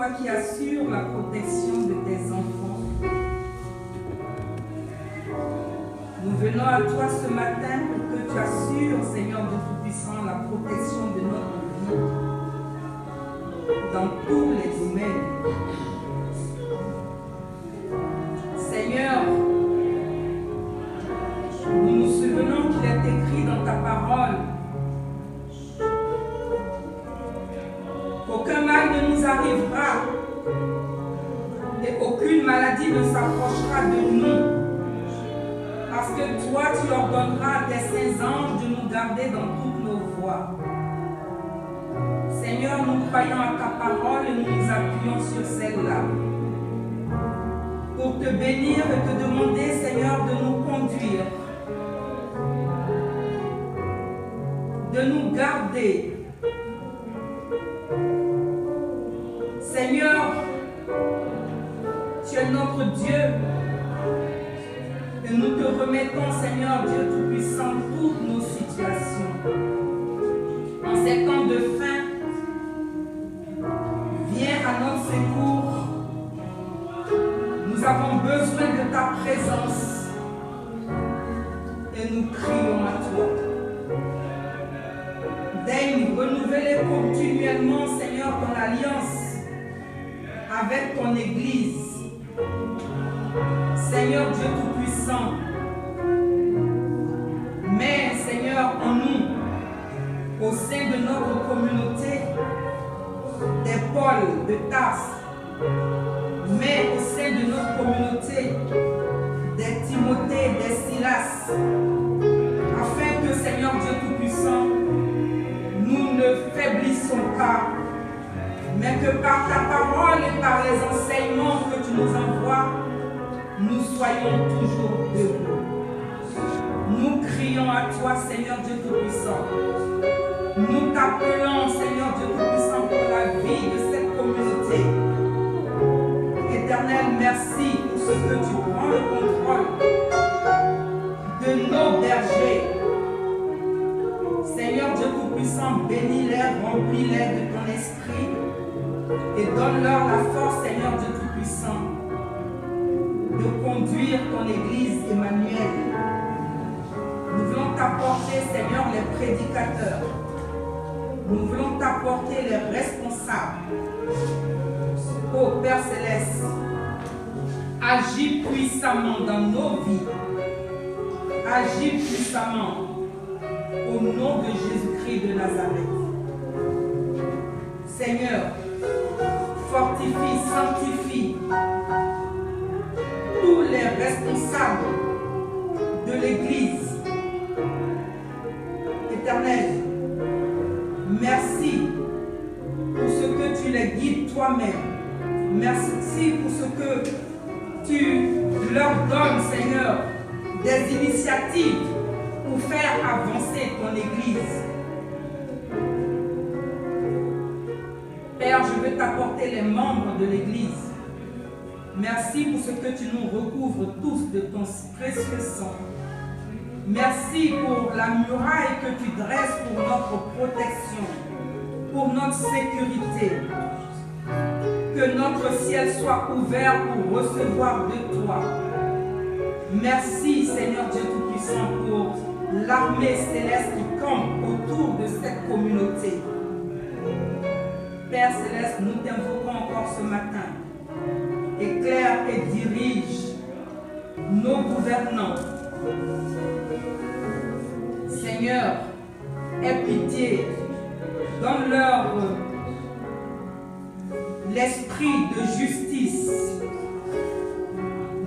toi qui assures la protection de tes enfants. Nous venons à toi ce matin pour que tu assures, Seigneur Dieu Tout-Puissant, la protection de notre vie dans tous les domaines. Seigneur, nous nous souvenons qu'il est écrit dans ta parole qu'aucun mal ne nous arrivera et aucune maladie ne s'approchera de nous, parce que toi, tu ordonneras à tes saints anges de nous garder dans toutes nos voies. Seigneur, nous croyons à ta parole et nous nous appuyons sur celle-là pour te bénir et te demander, Seigneur, de nous conduire, de nous garder. Seigneur, tu es notre Dieu et nous te remettons, Seigneur Dieu Tout-Puissant, toutes nos situations. En ces temps de faim, viens à notre secours. Nous avons besoin de ta présence et nous crions à toi. Daigne renouveler continuellement, Seigneur, ton alliance avec ton Église. Seigneur Dieu Tout-Puissant, mets, Seigneur, en nous, au sein de notre communauté, des Paul, de Tarse, mets au sein de notre communauté des Timothée, des Silas, afin que, Seigneur Dieu Tout-Puissant, nous ne faiblissons pas, mais que par ta parole et par les enseignements que tu nous envoies, nous soyons toujours debout. Nous crions à toi, Seigneur Dieu Tout-Puissant. Nous t'appelons, Seigneur Dieu Tout-Puissant, pour la vie de cette communauté. Éternel, merci pour ce que tu prends le contrôle de nos bergers. Seigneur Dieu Tout-Puissant, bénis-les, remplis-les de ton esprit et donne-leur la force, Seigneur Dieu Tout-Puissant, de conduire ton Église, Emmanuel. Nous voulons t'apporter, Seigneur, les prédicateurs. Nous voulons t'apporter les responsables. Ô Père Céleste, agis puissamment dans nos vies. Agis puissamment au nom de Jésus-Christ de Nazareth. Seigneur, fortifie, sanctifie tous les responsables de l'Église. Éternel, merci pour ce que tu les guides toi-même. Merci pour ce que tu leur donnes, Seigneur, des initiatives pour faire avancer ton Église. Père, je veux t'apporter les membres de l'Église. Merci pour ce que tu nous recouvres tous de ton précieux sang. Merci pour la muraille que tu dresses pour notre protection, pour notre sécurité. Que notre ciel soit ouvert pour recevoir de toi. Merci, Seigneur Dieu Tout-Puissant, pour l'armée céleste qui campe autour de cette communauté. Père Céleste, nous t'invoquons encore ce matin. Éclaire et dirige nos gouvernants. Seigneur, aie pitié, donne-leur l'esprit de justice.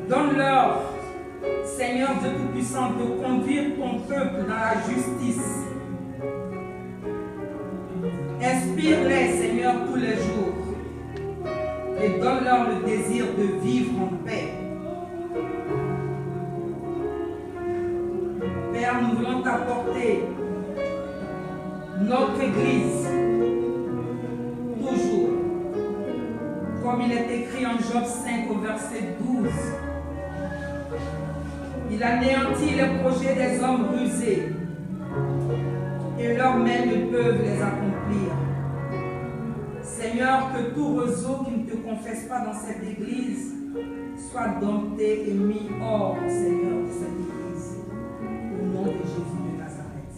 Donne-leur, Seigneur Dieu Tout-Puissant, de conduire ton peuple dans la justice. Inspire-les, Seigneur, tous les jours et donne-leur le désir de vivre en paix. Père, nous voulons t'apporter notre Église, toujours, comme il est écrit en Job 5 au verset 12. Il anéantit les projets des hommes rusés et leurs mains ne peuvent les accomplir. Seigneur, que tout réseau qui ne te confesse pas dans cette église soit dompté et mis hors, Seigneur, de cette église. Au nom de Jésus de Nazareth.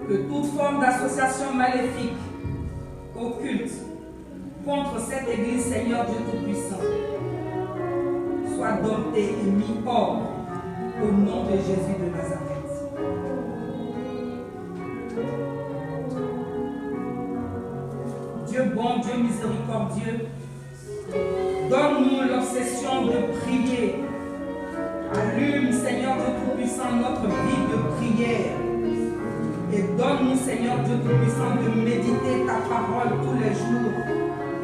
Que toute forme d'association maléfique, occulte, contre cette église, Seigneur Dieu Tout-Puissant, soit domptée et mis hors, au nom de Jésus de Nazareth. Dieu bon, Dieu miséricordieux, donne-nous l'obsession de prier. Allume, Seigneur Dieu Tout-Puissant, notre vie de prière. Et donne-nous, Seigneur Dieu Tout-Puissant, de méditer ta parole tous les jours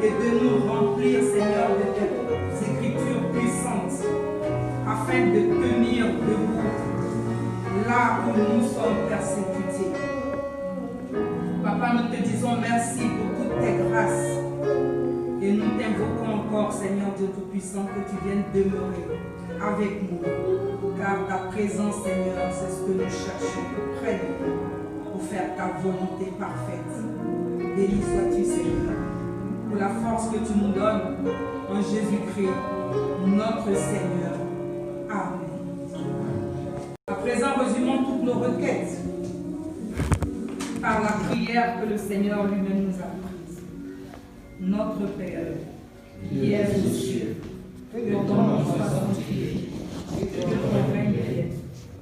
et de nous remplir, Seigneur, de tes écritures puissantes afin de tenir debout là où nous sommes persécutés. Papa, nous te disons merci pour toutes tes grâces et nous t'invoquons encore, Seigneur Dieu Tout-Puissant, que tu viennes demeurer avec nous, car ta présence, Seigneur, c'est ce que nous cherchons près de nous pour faire ta volonté parfaite. Béni sois-tu, Seigneur, pour la force que tu nous donnes en Jésus-Christ, notre Seigneur. Amen. À présent, résumons toutes nos requêtes par la prière que le Seigneur lui-même nous a prise. Notre Père, qui es aux cieux, que ton nom soit sanctifié, que ton règne vienne,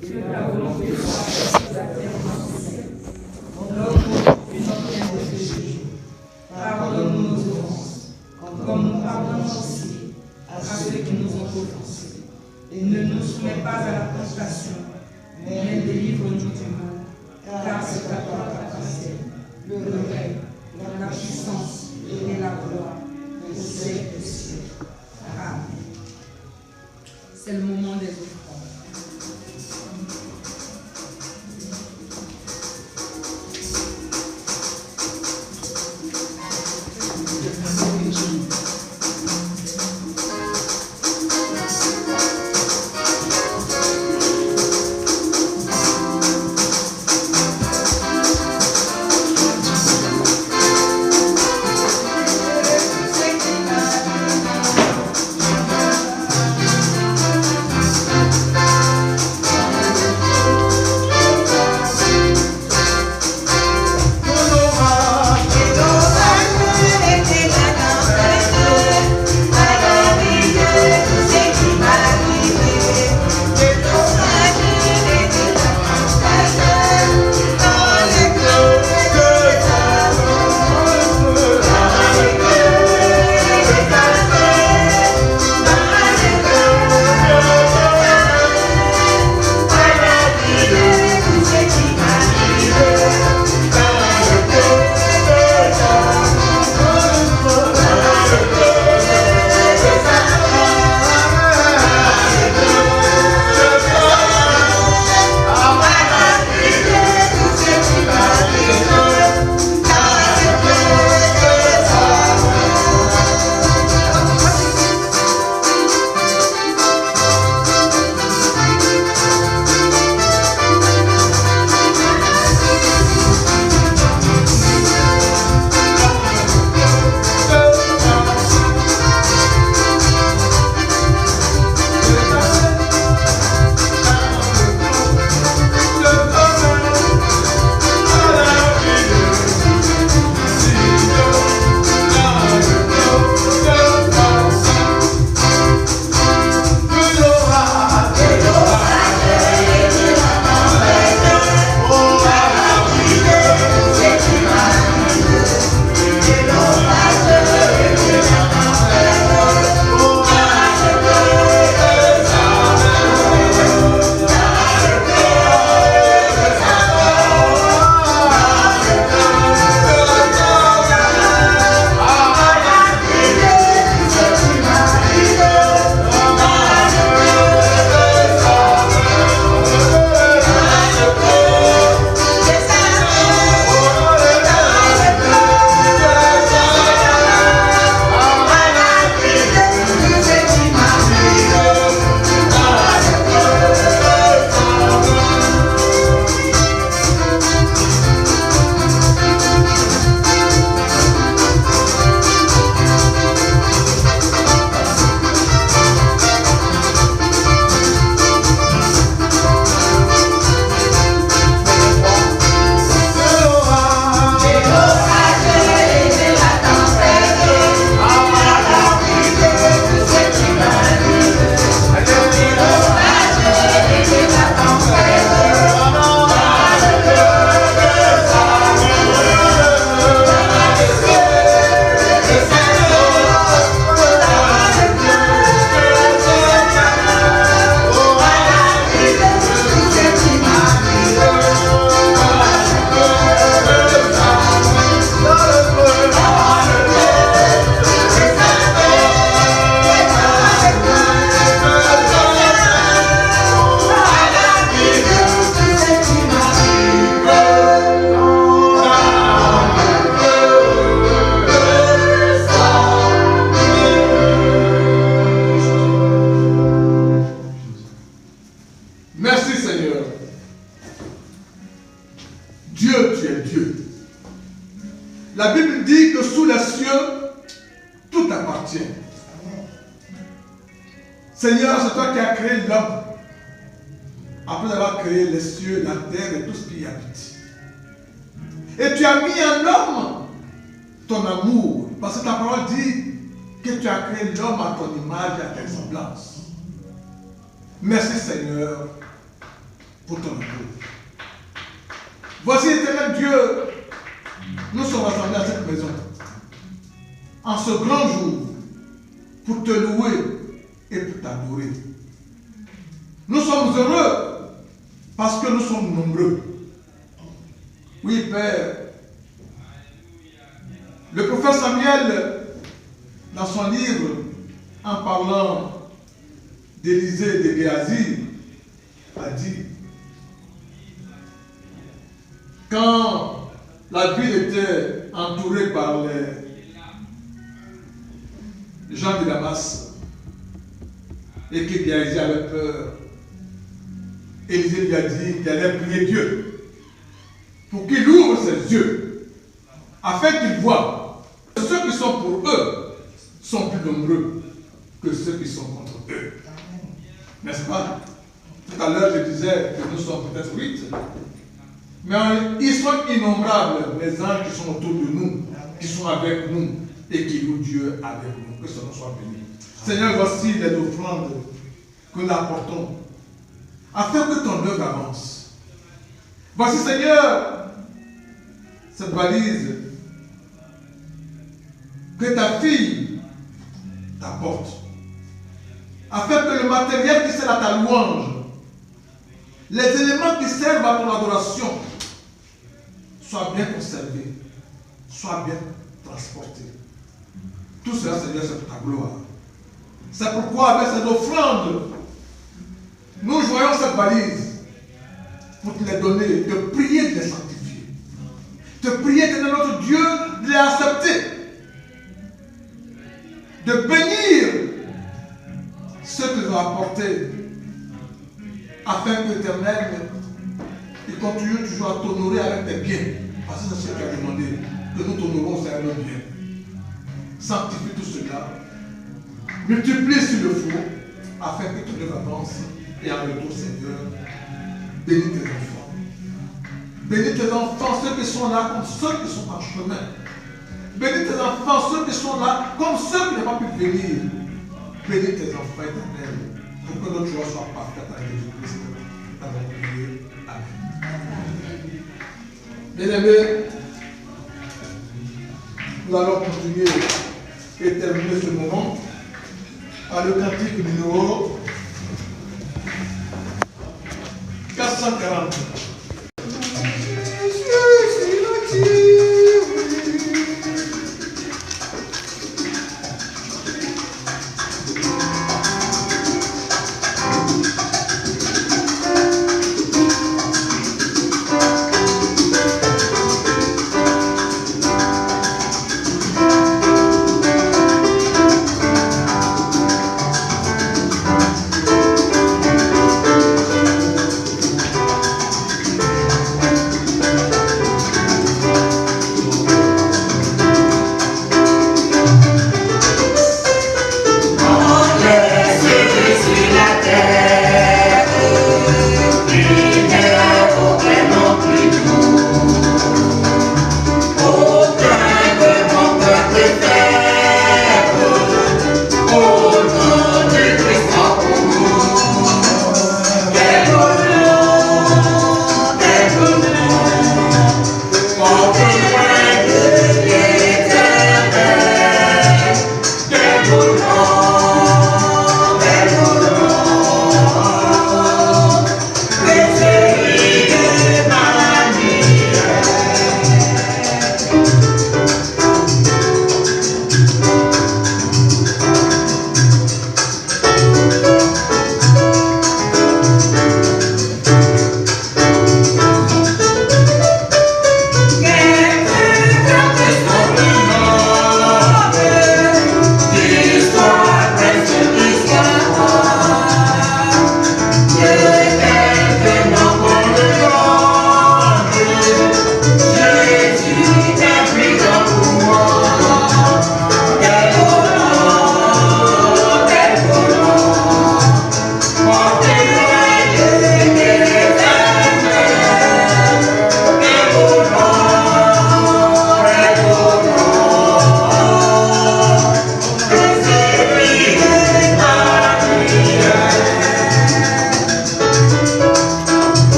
que ta volonté soit faite sur la terre comme au ciel. Donne-nous notre pain de ce jour. Pardonne-nous nos offenses, comme nous pardonnons aussi à ceux qui nous ont offensés. Et ne nous soumets pas à la tentation, mais délivre-nous du mal. Car c'est à toi qu'appartient le règne, la puissance et la gloire au siècle des siècles. Amen. C'est le moment des offrandes. Dieu, tu es Dieu. La Bible dit que sous les cieux, tout appartient. Seigneur, c'est toi qui as créé l'homme. Après avoir créé les cieux, la terre et tout ce qui y habite. Et tu as mis en homme ton amour. Parce que ta parole dit que tu as créé l'homme à ton image et à ta semblance. Merci Seigneur pour ton amour. Voici éternel Dieu, nous sommes rassemblés à cette maison en ce grand jour pour te louer et pour t'adorer. Nous sommes heureux parce que nous sommes nombreux. Oui, Père. Le prophète Samuel, dans son livre, en parlant d'Élisée et de Géasi, a dit, quand la ville était entourée par les gens de Damas, et que Géasi avait peur, Élisée lui a dit qu'il allait prier Dieu pour qu'il ouvre ses yeux, afin qu'il voie que ceux qui sont pour eux sont plus nombreux que ceux qui sont contre eux. N'est-ce pas? Tout à l'heure, je disais que nous sommes peut-être 8, mais ils sont innombrables, les anges qui sont autour de nous, qui sont avec nous et qui louent Dieu avec nous. Que ce nom soit béni. Seigneur, voici les offrandes que nous apportons, afin que ton œuvre avance. Voici, Seigneur, cette valise que ta fille t'apporte, afin que le matériel qui sert à ta louange, les éléments qui servent à ton adoration, soient bien conservés, soient bien transportés. Tout cela, Seigneur, c'est pour ta gloire. C'est pourquoi, avec cette offrande, nous joignons cette valise pour te les donner, te prier de les sanctifier, te prier de notre Dieu de les accepter, de bénir ceux que nous avons apportés, afin que l'Éternel, il continue toujours à t'honorer avec tes biens, parce que c'est ce que tu as demandé, que nous t'honorons avec nos biens. Sanctifie tout cela, multiplie sur le four, afin que tout œuvre avance, et en retour, Seigneur, bénis tes enfants. Bénis tes enfants, ceux qui sont là, comme ceux qui sont en chemin. Bénis tes enfants, ceux qui sont là, comme ceux qui n'ont pas pu venir. Bénis tes enfants éternels, pour que notre joie soit parfaite avec Jésus-Christ. Nous avons prié. Amen. Bien-aimés, nous allons continuer et terminer ce moment par le cantique numéro 440.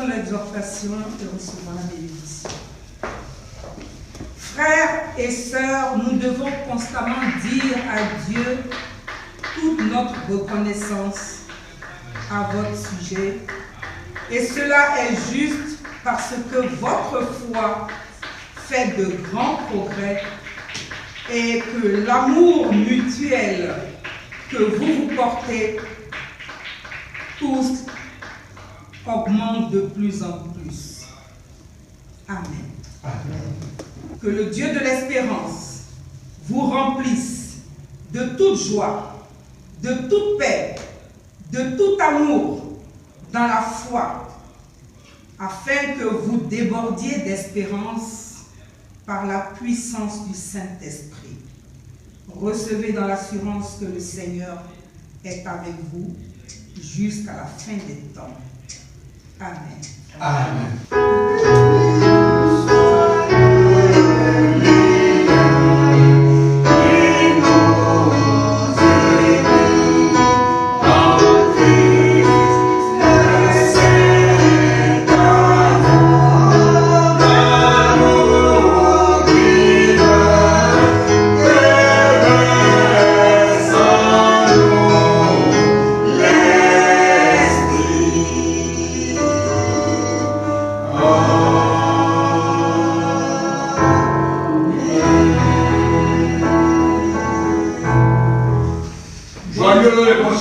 Écoutons l'exhortation et recevons la bénédiction. Frères et sœurs, nous devons constamment dire à Dieu toute notre reconnaissance à votre sujet. Et cela est juste parce que votre foi fait de grands progrès et que l'amour mutuel que vous portez tous augmente de plus en plus. Amen. Amen. Que le Dieu de l'espérance vous remplisse de toute joie, de toute paix, de tout amour dans la foi, afin que vous débordiez d'espérance par la puissance du Saint-Esprit. Recevez dans l'assurance que le Seigneur est avec vous jusqu'à la fin des temps. Amen. Amen. Joyeux le dimanche.